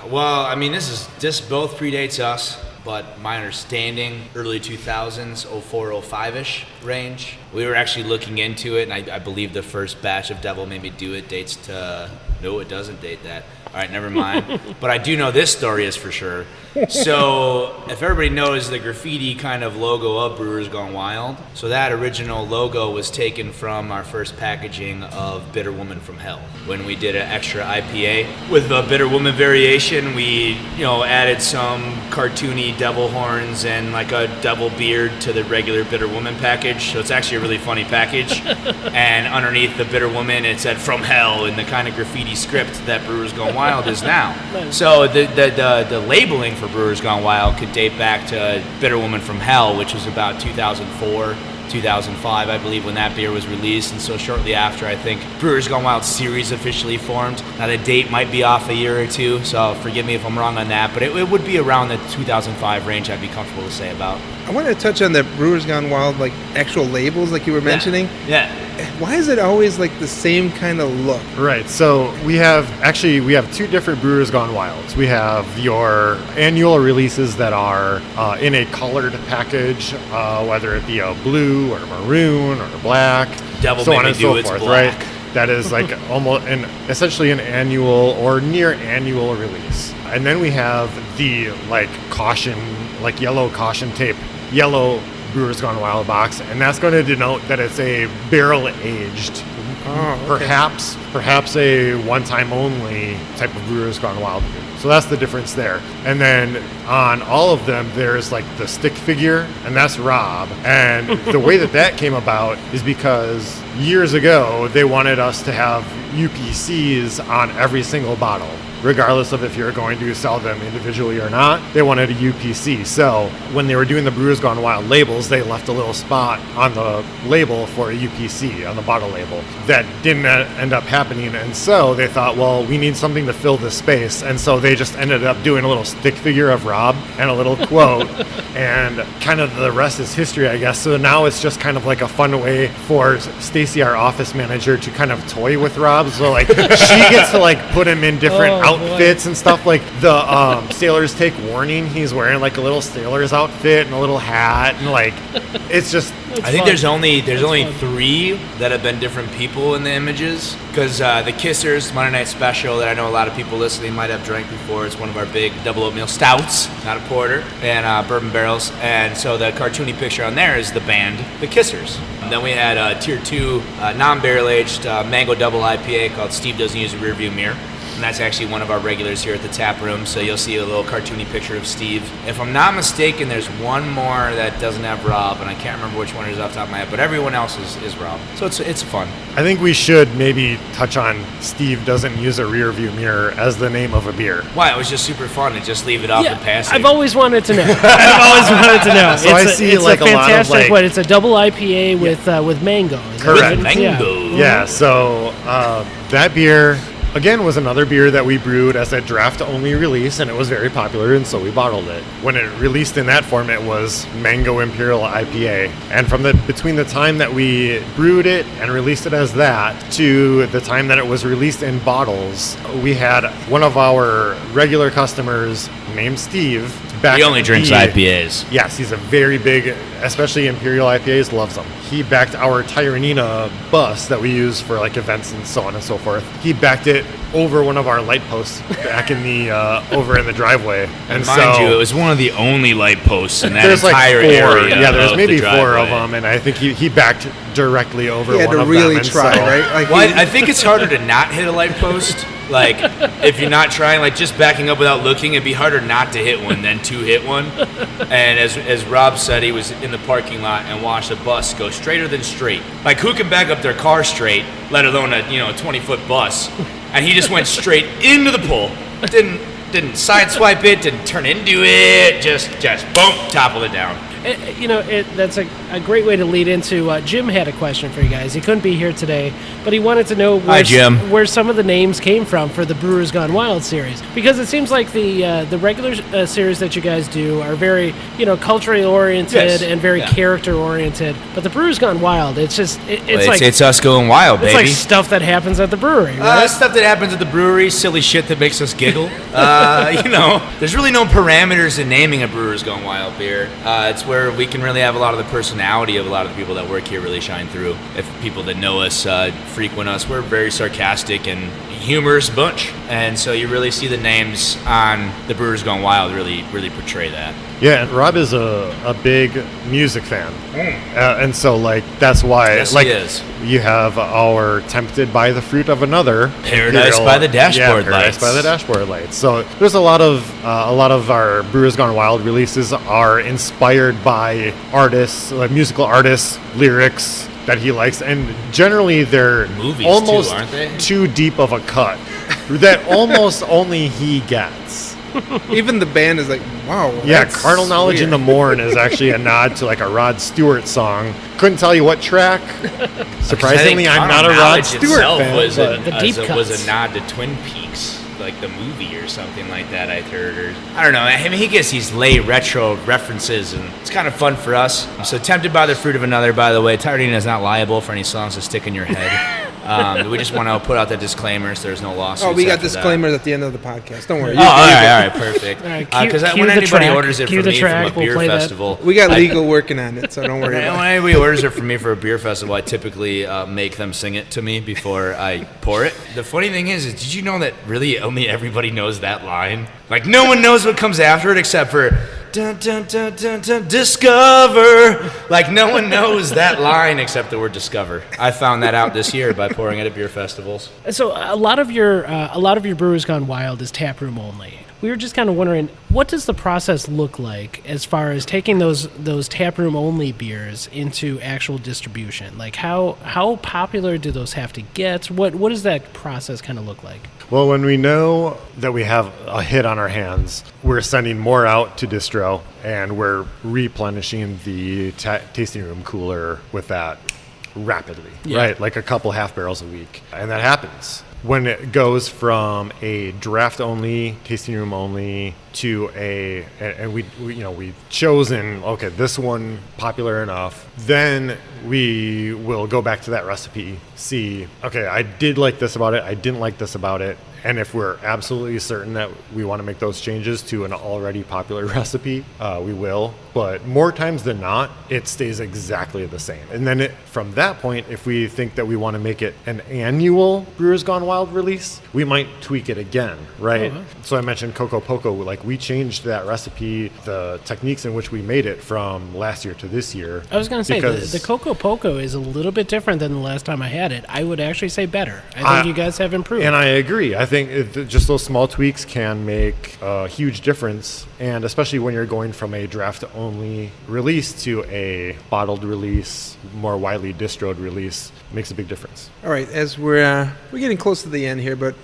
Speaker 3: Well, I mean, this both predates us, but my understanding, early 2000s, 04, 05-ish range. We were actually looking into it, and I believe the first batch of Devil Made Me Do It dates to No, it doesn't date that. All right, never mind. But I do know this story is for sure. So if everybody knows the graffiti kind of logo of Brewers Gone Wild, so that original logo was taken from our first packaging of Bitter Woman from Hell. When we did an extra IPA with a Bitter Woman variation, we added some cartoony devil horns and like a devil beard to the regular Bitter Woman package. So it's actually a really funny package. And underneath the Bitter Woman, it said "From Hell" in the kind of graffiti script that Brewers Gone Wild is now. So the labeling for Brewers Gone Wild could date back to Bitter Woman from Hell, which was about 2004, 2005, I believe, when that beer was released. And so shortly after, I think Brewers Gone Wild series officially formed. Now the date might be off a year or two, so forgive me if I'm wrong on that, but it would be around the 2005 range, I'd be comfortable to say about.
Speaker 4: I wanted to touch on the Brewers Gone Wild, like actual labels, like you were mentioning.
Speaker 3: Yeah.
Speaker 4: Why is it always like the same kind of look?
Speaker 1: Right. So we have two different Brewers Gone Wilds. We have your annual releases that are in a colored package, whether it be a blue or maroon or black,
Speaker 3: Devil
Speaker 1: so
Speaker 3: Made
Speaker 1: on
Speaker 3: Me
Speaker 1: and
Speaker 3: Do
Speaker 1: so
Speaker 3: It's
Speaker 1: forth.
Speaker 3: black.
Speaker 1: Right. That is like essentially an annual or near annual release. And then we have the yellow caution tape, yellow Brewers Gone Wild box, and that's going to denote that it's a barrel aged, perhaps a one-time only type of Brewers Gone Wild beer. So that's the difference there. And then on all of them, there's like the stick figure, and that's Rob. And the way that came about is because years ago, they wanted us to have UPCs on every single bottle. Regardless of if you're going to sell them individually or not, they wanted a UPC. So when they were doing the Brewers Gone Wild labels, they left a little spot on the label for a UPC, on the bottle label. That didn't end up happening, and so they thought, well, we need something to fill this space, and so they just ended up doing a little stick figure of Rob and a little quote, and kind of the rest is history, I guess. So now it's just kind of like a fun way for Stacy, our office manager, to kind of toy with Rob. So like she gets to like put him in different outfits and stuff. Like the Sailors Take Warning, he's wearing like a little sailor's outfit and a little hat, and like it's just
Speaker 3: I think there's only 3 that have been different people in the images, because the Kissers Monday Night Special that I know a lot of people listening might have drank before. It's one of our big double oatmeal stouts, not a porter, and bourbon barrels. And so the cartoony picture on there is the band, the Kissers. And then we had a Tier 2 non-barrel aged mango double IPA called Steve Doesn't Use a Rearview Mirror. And that's actually one of our regulars here at the tap room, so you'll see a little cartoony picture of Steve. If I'm not mistaken, there's one more that doesn't have Rob, and I can't remember which one it is off the top of my head, but everyone else is Rob. So it's fun.
Speaker 1: I think we should maybe touch on Steve Doesn't Use a Rearview Mirror as the name of a beer.
Speaker 3: Why? It was just super fun to just leave it off and pass it.
Speaker 2: I've always wanted to know. So it's
Speaker 1: like
Speaker 2: a fantastic, it's a double IPA with mango.
Speaker 1: Correct.
Speaker 3: With mango.
Speaker 1: Yeah, so that beer, again, was another beer that we brewed as a draft-only release, and it was very popular, and so we bottled it. When it released in that form, it was Mango Imperial IPA. And from between the time that we brewed it and released it as that to the time that it was released in bottles, we had one of our regular customers named Steve.
Speaker 3: He only drinks IPAs.
Speaker 1: Yes, he's a very big, especially Imperial IPAs, loves them. He backed our Tyranena bus that we use for like events and so on and so forth. He backed it over one of our light posts back in the over in the driveway.
Speaker 3: And mind you, it was one of the only light posts in that entire
Speaker 1: like 4
Speaker 3: area.
Speaker 1: Yeah, there's maybe
Speaker 3: the
Speaker 1: 4 of them, and I think he backed directly over one of them.
Speaker 4: He had to really try, right?
Speaker 3: Like I think it's harder to not hit a light post. Like, if you're not trying, like just backing up without looking, it'd be harder not to hit one than to hit one. And as Rob said, he was in the parking lot and watched a bus go straighter than straight. Like, who can back up their car straight, let alone a 20-foot bus? And he just went straight into the pole. Didn't sideswipe it, didn't turn into it, just boom, toppled it down.
Speaker 2: That's a great way to lead into. Jim had a question for you guys. He couldn't be here today, but he wanted to know where some of the names came from for the Brewers Gone Wild series, because it seems like the regular series that you guys do are very culturally oriented and very character oriented, but the Brewers Gone Wild, it's us going wild, baby. It's like stuff that happens at the brewery, right?
Speaker 3: Stuff that happens at the brewery, silly shit that makes us giggle. There's really no parameters in naming a Brewers Gone Wild beer. It's where we can really have a lot of the personality of a lot of the people that work here really shine through. If people that know us, frequent us, we're a very sarcastic and humorous bunch. And so you really see the names on the Brewers Gone Wild really portray that.
Speaker 1: Yeah, and Rob is a big music fan. And so, like, that's why,
Speaker 3: Yes,
Speaker 1: like,
Speaker 3: he is.
Speaker 1: you have our Tempted by the Fruit of Another.
Speaker 3: Paradise by the Dashboard
Speaker 1: Paradise
Speaker 3: Lights.
Speaker 1: by the Dashboard Lights. So there's a lot of our Brewers Gone Wild releases are inspired by artists, like musical artists, lyrics that he likes, and generally they're
Speaker 3: Movies
Speaker 1: almost
Speaker 3: too, aren't they?
Speaker 1: too deep of a cut that almost only he gets.
Speaker 4: Even the band is like, wow.
Speaker 1: Yeah,
Speaker 4: that's
Speaker 1: Carnal Knowledge in the
Speaker 4: weird.
Speaker 1: Morn is actually a nod to like a Rod Stewart song. Couldn't tell you what track. Surprisingly, I'm not a Rod Stewart fan.
Speaker 3: Was
Speaker 1: but-
Speaker 2: The deep
Speaker 3: was
Speaker 2: cuts.
Speaker 3: a nod to Twin Peaks, like the movie or something like that. I heard, or I don't know. I mean, he gets these late retro references, and it's kind of fun for us. So, Tempted by the Fruit of Another. By the way, Tyranena is not liable for any songs that stick in your head. We just want to put out that disclaimer so there's no lawsuits.
Speaker 4: Oh, we got
Speaker 3: after that.
Speaker 4: disclaimmers at the end of the podcast. Don't worry.
Speaker 3: Oh, all right, perfect.
Speaker 2: All right,
Speaker 3: Because
Speaker 2: cue
Speaker 3: when
Speaker 2: the
Speaker 3: anybody
Speaker 2: track,
Speaker 3: orders it
Speaker 2: cue
Speaker 3: from
Speaker 2: the
Speaker 3: me
Speaker 2: track,
Speaker 3: from a
Speaker 2: we'll
Speaker 3: beer
Speaker 2: play that.
Speaker 3: festival,
Speaker 4: We got legal working on it, so don't worry
Speaker 3: when
Speaker 4: about it.
Speaker 3: anybody orders it from me for a beer festival, I typically make them sing it to me before I pour it. The funny thing is, did you know that really only everybody knows that line? Like, no one knows what comes after it except for dun, dun, dun, dun, dun, discover. Like, no one knows that line except the word discover. I found that out this year by pouring it at beer festivals.
Speaker 2: So a lot of your Brewers Gone Wild is taproom only. We were just kind of wondering, what does the process look like as far as taking those taproom only beers into actual distribution? Like how popular do those have to get? What does that process kind of look like?
Speaker 1: Well, when we know that we have a hit on our hands, we're sending more out to distro, and we're replenishing the tasting room cooler with that rapidly, right? Like a couple half barrels a week. And that happens. When it goes from a draft only, tasting room only to and we've chosen, okay, this one popular enough, then we will go back to that recipe, see, okay, I did like this about it, I didn't like this about it. And if we're absolutely certain that we want to make those changes to an already popular recipe, we will. But more times than not, it stays exactly the same. And then from that point, if we think that we want to make it an annual Brewers Gone Wild release, we might tweak it again, right?
Speaker 2: Uh-huh.
Speaker 1: So I mentioned Coco Poco. Like, we changed that recipe, the techniques in which we made it from last year to this year.
Speaker 2: I was going to say,
Speaker 1: because
Speaker 2: the Coco Poco is a little bit different than the last time I had it. I would actually say better. I think you guys have improved.
Speaker 1: And I agree. I think just those small tweaks can make a huge difference. And especially when you're going from a draft-only release to a bottled release, more widely distroed release, makes a big difference.
Speaker 4: All right, as we're getting close to the end here, but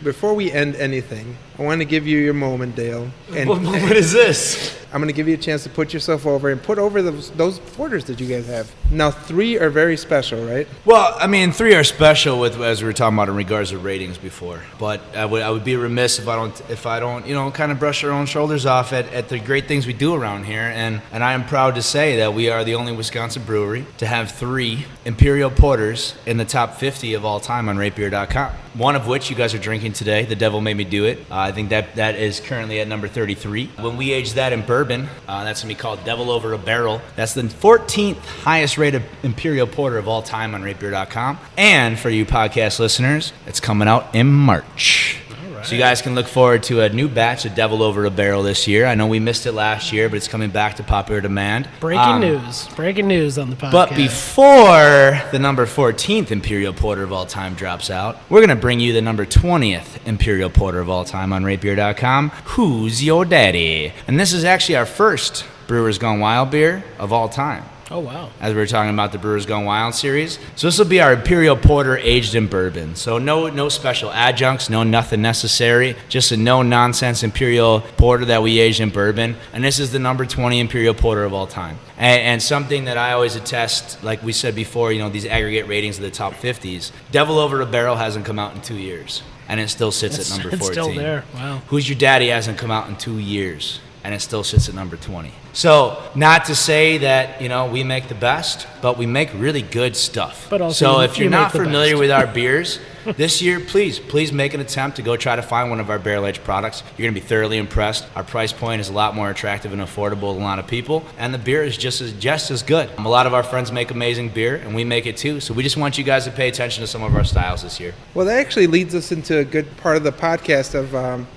Speaker 4: before we end anything, I want to give you your moment, Dale. And
Speaker 3: What is this?
Speaker 4: I'm going to give you a chance to put yourself over and put over those porters that you guys have. Now, 3 are very special, right?
Speaker 3: Well, I mean, 3 are special with, as we were talking about in regards to ratings before. But I would be remiss if I don't kind of brush our own shoulders off at the great things we do around here. And I am proud to say that we are the only Wisconsin brewery to have 3 Imperial Porters in the top 50 of all time on ratebeer.com. One of which you guys are drinking today, The Devil Made Me Do It. I think that is currently at number 33. When we age that in bourbon, that's going to be called Devil Over a Barrel. That's the 14th highest rated Imperial Porter of all time on ratebeer.com. And for you podcast listeners, it's coming out in March. So you guys can look forward to a new batch of Devil Over a Barrel this year. I know we missed it last year, but it's coming back to popular demand.
Speaker 2: Breaking news on the podcast.
Speaker 3: But before the number 14th Imperial Porter of all time drops out, we're going to bring you the number 20th Imperial Porter of all time on ratebeer.com, Who's Your Daddy? And this is actually our first Brewers Gone Wild beer of all time.
Speaker 2: Oh, wow.
Speaker 3: As we were talking about the Brewers Gone Wild series. So this will be our Imperial Porter aged in bourbon. So no special adjuncts, no nothing necessary. Just a no-nonsense Imperial Porter that we aged in bourbon. And this is the number 20 Imperial Porter of all time. And something that I always attest, like we said before, these aggregate ratings of the top 50s. Devil Over a Barrel hasn't come out in 2 years. And it still sits at number 14.
Speaker 2: It's still there. Wow.
Speaker 3: Who's Your Daddy hasn't come out in 2 years. And it still sits at number 20. So, not to say that, we make the best, but we make really good stuff.
Speaker 2: But also
Speaker 3: so if you're
Speaker 2: you
Speaker 3: not
Speaker 2: make the
Speaker 3: familiar
Speaker 2: best.
Speaker 3: with our beers, This year, please make an attempt to go try to find one of our barrel-aged products. You're going to be thoroughly impressed. Our price point is a lot more attractive and affordable to a lot of people, and the beer is just as good. A lot of our friends make amazing beer, and we make it too, so we just want you guys to pay attention to some of our styles this year.
Speaker 4: Well, that actually leads us into a good part of the podcast of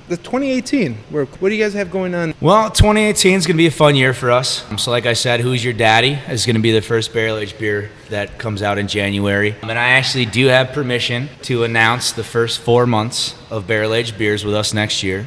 Speaker 4: the 2018. What do you guys have going on?
Speaker 3: Well, 2018 is going to be a fun year for us. So like I said, Who's Your Daddy is going to be the first barrel-aged beer that comes out in January. And I actually do have permission to announce the first 4 months of barrel-aged beers with us next year.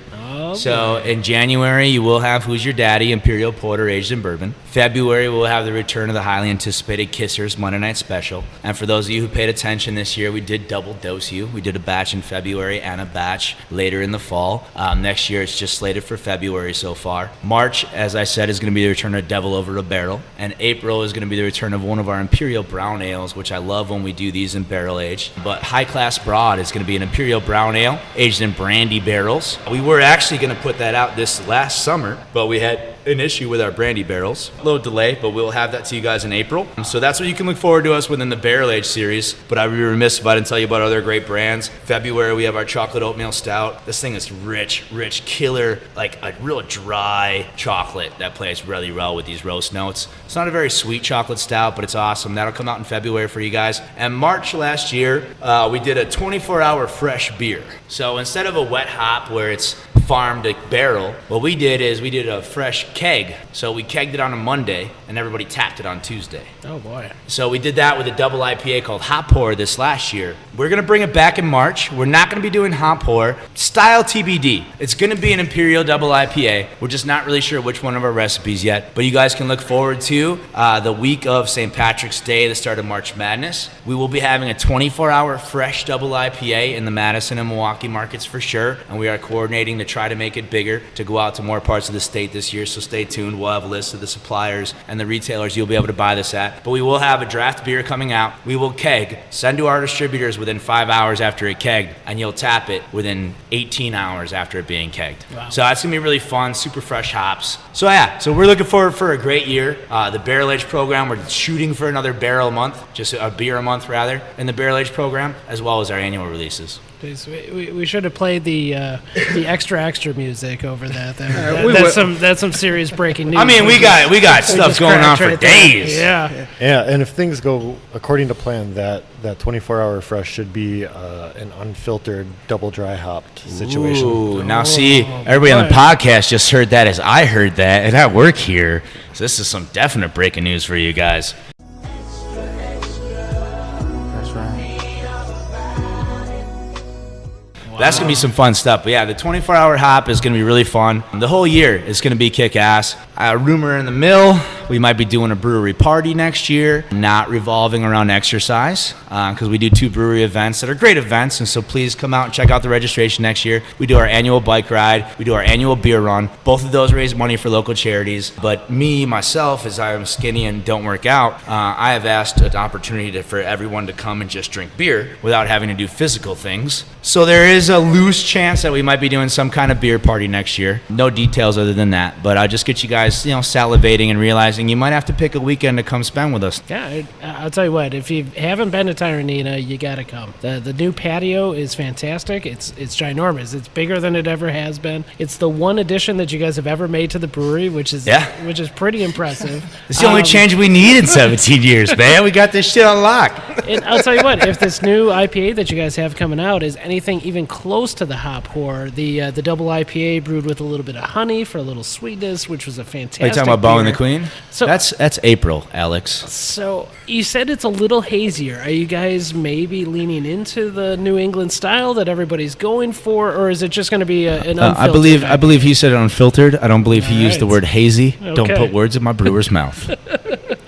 Speaker 3: So in January, you will have Who's Your Daddy Imperial Porter aged in bourbon. February, we'll have the return of the highly anticipated Kissers Monday Night Special. And for those of you who paid attention this year, we did double dose you. We did a batch in February and a batch later in the fall. Next year, it's just slated for February so far. March, as I said, is going to be the return of Devil Over a Barrel. And April is going to be the return of one of our Imperial Brown Ales, which I love when we do these in barrel aged. But High Class Broad is going to be an Imperial Brown Ale aged in brandy barrels. We were actually going to put that out this last summer, but we had an issue with our brandy barrels. A little delay, but we'll have that to you guys in April. So that's what you can look forward to us within the Barrel Age series. But I'd be remiss if I didn't tell you about other great brands. February, we have our chocolate oatmeal stout. This thing is rich, killer, like a real dry chocolate that plays really well with these roast notes. It's not a very sweet chocolate stout, but it's awesome. That'll come out in February for you guys. And March last year, we did a 24-hour fresh beer. So instead of a wet hop where it's farm to barrel, what we did is we did a fresh keg. So we kegged it on a Monday and everybody tapped it on Tuesday.
Speaker 2: Oh boy.
Speaker 3: So we did that with a double IPA called Hop Pour this last year. We're going to bring it back in March. We're not going to be doing Hop Pour. Style TBD. It's going to be an Imperial double IPA. We're just not really sure which one of our recipes yet. But you guys can look forward to the week of St. Patrick's Day, the start of March Madness. We will be having a 24-hour fresh double IPA in the Madison and Milwaukee markets for sure. And we are coordinating to try to make it bigger to go out to more parts of the state this year. So stay tuned. We'll have a list of the suppliers and the retailers you'll be able to buy this at. But we will have a draft beer coming out. We will keg, send to our distributors within 5 hours after it kegged, and you'll tap it within 18 hours after it being kegged.
Speaker 2: Wow.
Speaker 3: So that's going to be really fun, super fresh hops. So yeah, so we're looking forward for a great year. The Barrel Age program, we're shooting for another barrel a month, just a beer a month rather, in the Barrel Age program, as well as our annual releases.
Speaker 2: We should have played the extra music over that. That's some serious breaking news.
Speaker 3: I mean, we got stuff going on for days.
Speaker 2: Yeah.
Speaker 1: Yeah, and if things go according to plan, that 24-hour fresh should be an unfiltered, double dry hopped situation.
Speaker 3: Ooh, now see, everybody on the podcast just heard that as I heard that, and I work here. So this is some definite breaking news for you guys. That's going to be some fun stuff. But yeah, the 24-hour hop is going to be really fun. The whole year is going to be kick-ass. Rumor in the mill, we might be doing a brewery party next year, not revolving around exercise, because we do 2 brewery events that are great events, and so please come out and check out the registration next year. We do our annual bike ride. We do our annual beer run. Both of those raise money for local charities. But me, myself, as I am skinny and don't work out, I have asked an opportunity for everyone to come and just drink beer without having to do physical things. So there is a loose chance that we might be doing some kind of beer party next year. No details other than that, but I'll just get you guys, salivating and realizing you might have to pick a weekend to come spend with us.
Speaker 2: Yeah, I'll tell you what, if you haven't been to Tyranena, you gotta come. The new patio is fantastic. It's ginormous. It's bigger than it ever has been. It's the one addition that you guys have ever made to the brewery, which is pretty impressive.
Speaker 3: It's the only change we need in 17 years, man. We got this shit on lock.
Speaker 2: And I'll tell you what, if this new IPA that you guys have coming out is anything even close to the hop pour, the double IPA brewed with a little bit of honey for a little sweetness, which was a fantastic
Speaker 3: Are you talking about Bo and the Queen?
Speaker 2: So
Speaker 3: that's April, Alex.
Speaker 2: So you said it's a little hazier. Are you guys maybe leaning into the New England style that everybody's going for, or is it just going to be an unfiltered?
Speaker 3: I believe he said unfiltered. I don't believe he used the word hazy.
Speaker 2: Okay.
Speaker 3: Don't put words in my brewer's mouth.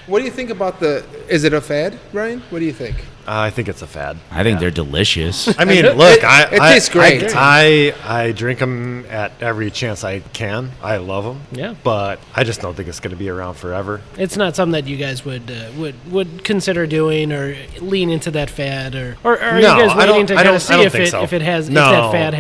Speaker 4: What do you think about is it a fad, Ryan? What do you think?
Speaker 1: I think it's a fad.
Speaker 3: I think they're delicious.
Speaker 1: I mean, look,
Speaker 4: it tastes great.
Speaker 1: I drink them at every chance I can. I love them.
Speaker 2: Yeah.
Speaker 1: But I just don't think it's going to be around forever.
Speaker 2: It's not something that you guys would consider doing or lean into that fad, or are you guys waiting to kind of see if that fad has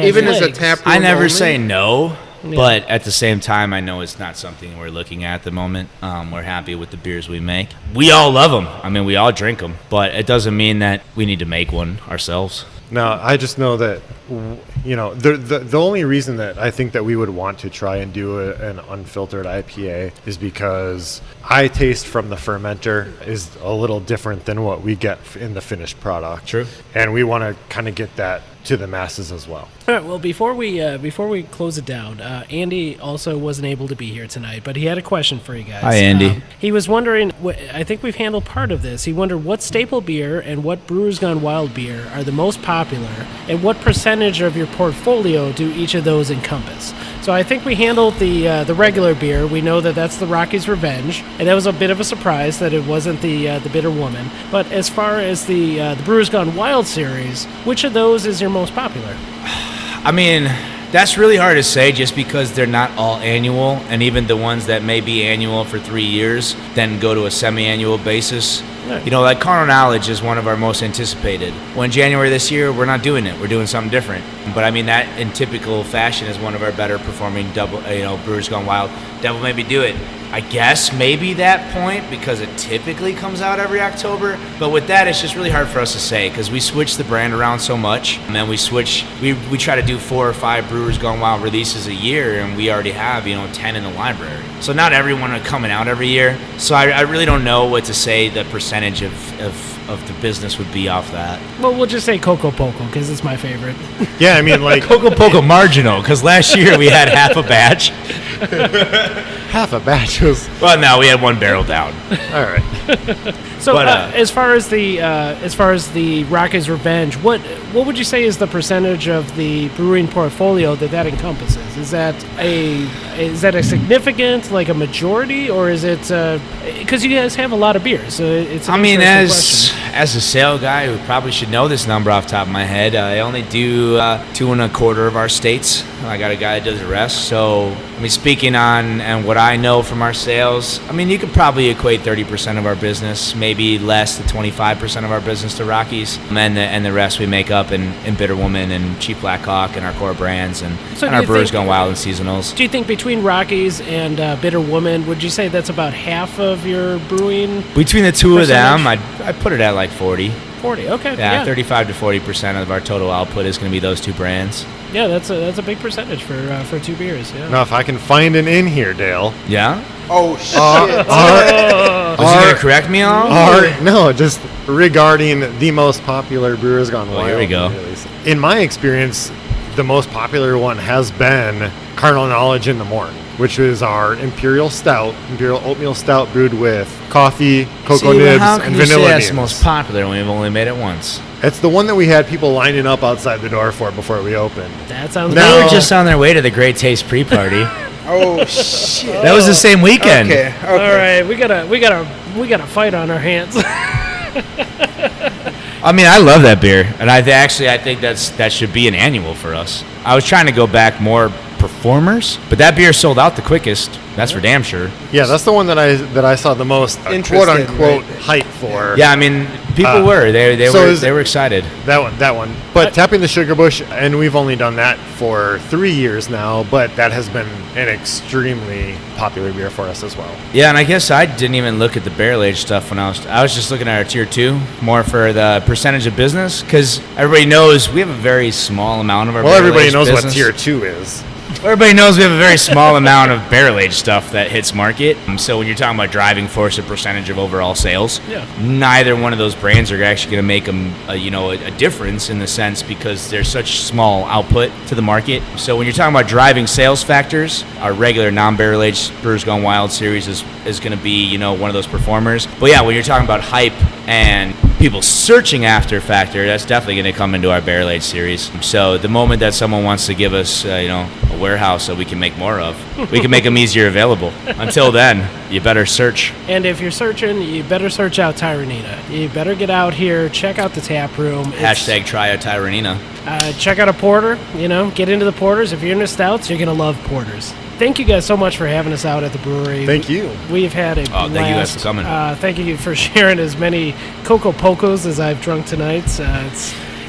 Speaker 4: even
Speaker 2: legs?
Speaker 4: as a tap room
Speaker 3: I never
Speaker 4: only?
Speaker 3: say no.
Speaker 2: Yeah.
Speaker 3: But at the same time, I know it's not something we're looking at the moment. We're happy with the beers we make. We all love them. I mean, we all drink them. But it doesn't mean that we need to make one ourselves.
Speaker 1: No, I just know that, the only reason that I think that we would want to try and do an unfiltered IPA is because I taste from the fermenter is a little different than what we get in the finished product.
Speaker 3: True.
Speaker 1: And we want to kind of get that to the masses as well.
Speaker 2: All right. Well, before we close it down, Andy also wasn't able to be here tonight, but he had a question for you guys.
Speaker 3: Hi, Andy.
Speaker 2: He was wondering. I think we've handled part of this. He wondered what staple beer and what Brewers Gone Wild beer are the most popular, and what percentage of your portfolio do each of those encompass. So I think we handled the regular beer. We know that that's the Rocky's Revenge, and that was a bit of a surprise that it wasn't the Bitter Woman. But as far as the Brewers Gone Wild series, which of those is your most popular?
Speaker 3: I mean, that's really hard to say just because they're not all annual, and even the ones that may be annual for 3 years then go to a semi-annual basis.
Speaker 2: Right.
Speaker 3: Like Carnal Knowledge is one of our most anticipated. Well, in January this year, we're not doing it. We're doing something different. But I mean, that in typical fashion is one of our better performing Brewers Gone Wild. Devil Made Me Do It. I guess maybe that point because it typically comes out every October. But with that, it's just really hard for us to say because we switch the brand around so much. And then we try to do 4 or 5 Brewers Gone Wild releases a year, and we already have, 10 in the library. So not everyone are coming out every year. So I really don't know what to say the percentage of the business would be off that.
Speaker 2: Well, we'll just say Coco Poco because it's my favorite.
Speaker 1: Yeah, I mean, like
Speaker 3: Coco Poco marginal because last year we had half a batch.
Speaker 1: half a batch was.
Speaker 3: Well, no, we had 1 barrel down.
Speaker 1: All right.
Speaker 2: So, as far as the Rocky's Revenge, what would you say is the percentage of the brewing portfolio that encompasses? Is that a significant, like a majority, or is it because you guys have a lot of beers? So it's.
Speaker 3: I mean, as a sale guy who probably should know this number off the top of my head, I only do 2 1/4 of our states. I got a guy that does the rest. So, I mean, speaking on and what I know from our sales, I mean, you could probably equate 30% of our business, maybe less than 25% of our business to Rockies, and the rest we make up in Bitter Woman and Chief Black Hawk and our core brands and our Brewers Gone Wild and seasonals.
Speaker 2: Do you think between Rockies and Bitter Woman, would you say that's about half of your brewing?
Speaker 3: Between the two of them, I'd put it at like 40.
Speaker 2: 40, okay.
Speaker 3: Yeah, 35 to 40% of our total output is going to be those 2 brands.
Speaker 2: Yeah, that's a big percentage for 2 beers. Yeah.
Speaker 1: Now, if I can find an in here, Dale.
Speaker 3: Yeah?
Speaker 4: Oh, shit.
Speaker 3: Was he going to correct me on?
Speaker 1: No, just regarding the most popular Brewers Gone Wild.
Speaker 3: Here we go.
Speaker 1: In my experience, the most popular one has been Carnal Knowledge in the Morn, which is our Imperial Oatmeal Stout brewed with coffee, cocoa nibs, and vanilla beans.
Speaker 3: That's the most popular when we've only made it once.
Speaker 1: It's the one that we had people lining up outside the door for before we opened.
Speaker 2: That sounds
Speaker 3: They
Speaker 2: good.
Speaker 3: were just on their way to the Great Taste pre-party.
Speaker 4: Oh, shit.
Speaker 3: That was the same weekend.
Speaker 4: Okay.
Speaker 2: All right, we got a fight on our hands.
Speaker 3: I mean, I love that beer, and I think that should be an annual for us. I was trying to go back more performers, but that beer sold out the quickest. That's for damn sure.
Speaker 1: Yeah, that's the one that I saw the most quote unquote hype for.
Speaker 3: Yeah, I mean, people were they were excited.
Speaker 1: That one. But Tapping the Sugar Bush, and we've only done that for 3 years now, but that has been an extremely popular beer for us as well.
Speaker 3: Yeah, and I guess I didn't even look at the barrel aged stuff when I was just looking at our tier 2 more for the percentage of business because everybody knows we have a very small amount of our.
Speaker 1: Well, everybody knows
Speaker 3: business.
Speaker 1: what tier 2 is.
Speaker 3: Everybody knows we have a very small amount of barrel-aged stuff that hits market. So when you're talking about driving force or percentage of overall sales, neither one of those brands are actually going to make a difference in the sense because there's such small output to the market. So when you're talking about driving sales factors, our regular non-barrel-aged Brewers Gone Wild series is going to be one of those performers. But yeah, when you're talking about hype and people searching after factor, that's definitely going to come into our barrel-aged series. So the moment that someone wants to give us a warehouse that we can make more of, we can make them easier available. Until then, you better search.
Speaker 2: And if you're searching, you better search out Tyranena. You better get out here, check out the tap room.
Speaker 3: Hashtag try a Tyranena.
Speaker 2: Check out a porter, get into the porters. If you're into stouts, you're going to love porters. Thank you guys so much for having us out at the brewery.
Speaker 1: Thank you.
Speaker 2: We've had a blast.
Speaker 3: Thank you guys for coming.
Speaker 2: Thank you for sharing as many Coco Pocos as I've drunk tonight.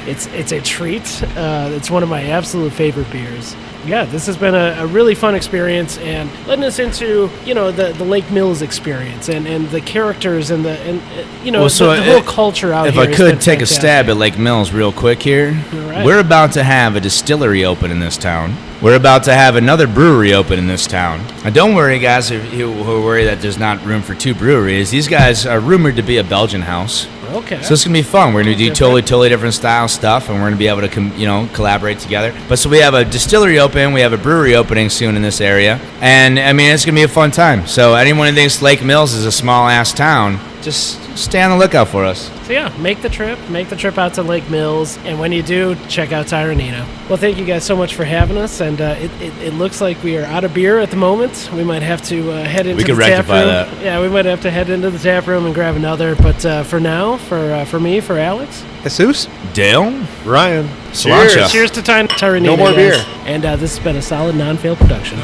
Speaker 2: It's a treat. It's one of my absolute favorite beers. Yeah, this has been a really fun experience, and letting us into the Lake Mills experience and the characters and the whole culture out
Speaker 6: if
Speaker 2: here.
Speaker 6: If I could take a stab at Lake Mills real quick here,
Speaker 2: right.
Speaker 6: We're about to have a distillery open in this town. We're about to have another brewery open in this town. Now, don't worry, guys, who are worried that there's not room for 2 breweries. These guys are rumored to be a Belgian house.
Speaker 2: Okay.
Speaker 6: So it's going to be fun. We're going to do totally different style stuff, and we're going to be able to, collaborate together. But so we have a distillery open, we have a brewery opening soon in this area, and I mean, it's going to be a fun time. So anyone who thinks Lake Mills is a small-ass town, just stay on the lookout for us.
Speaker 2: So yeah, make the trip out to Lake Mills, and when you do, check out Tyranena. Well, thank you guys so much for having us, and it looks like we are out of beer at the moment. We might have to head into the tap room.
Speaker 6: That.
Speaker 2: Yeah, we might have to head into the tap room and grab another, but for now, for me, for Alex,
Speaker 4: Jesus,
Speaker 6: Dale,
Speaker 1: Ryan,
Speaker 6: Cilantro.
Speaker 2: Cheers to Tyranena.
Speaker 1: No more
Speaker 2: guys.
Speaker 1: beer.
Speaker 2: And this has been a solid non-fail production.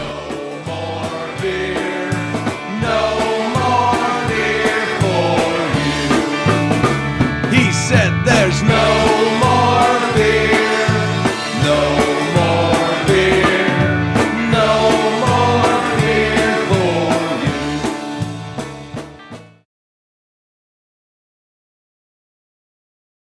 Speaker 7: He said there's no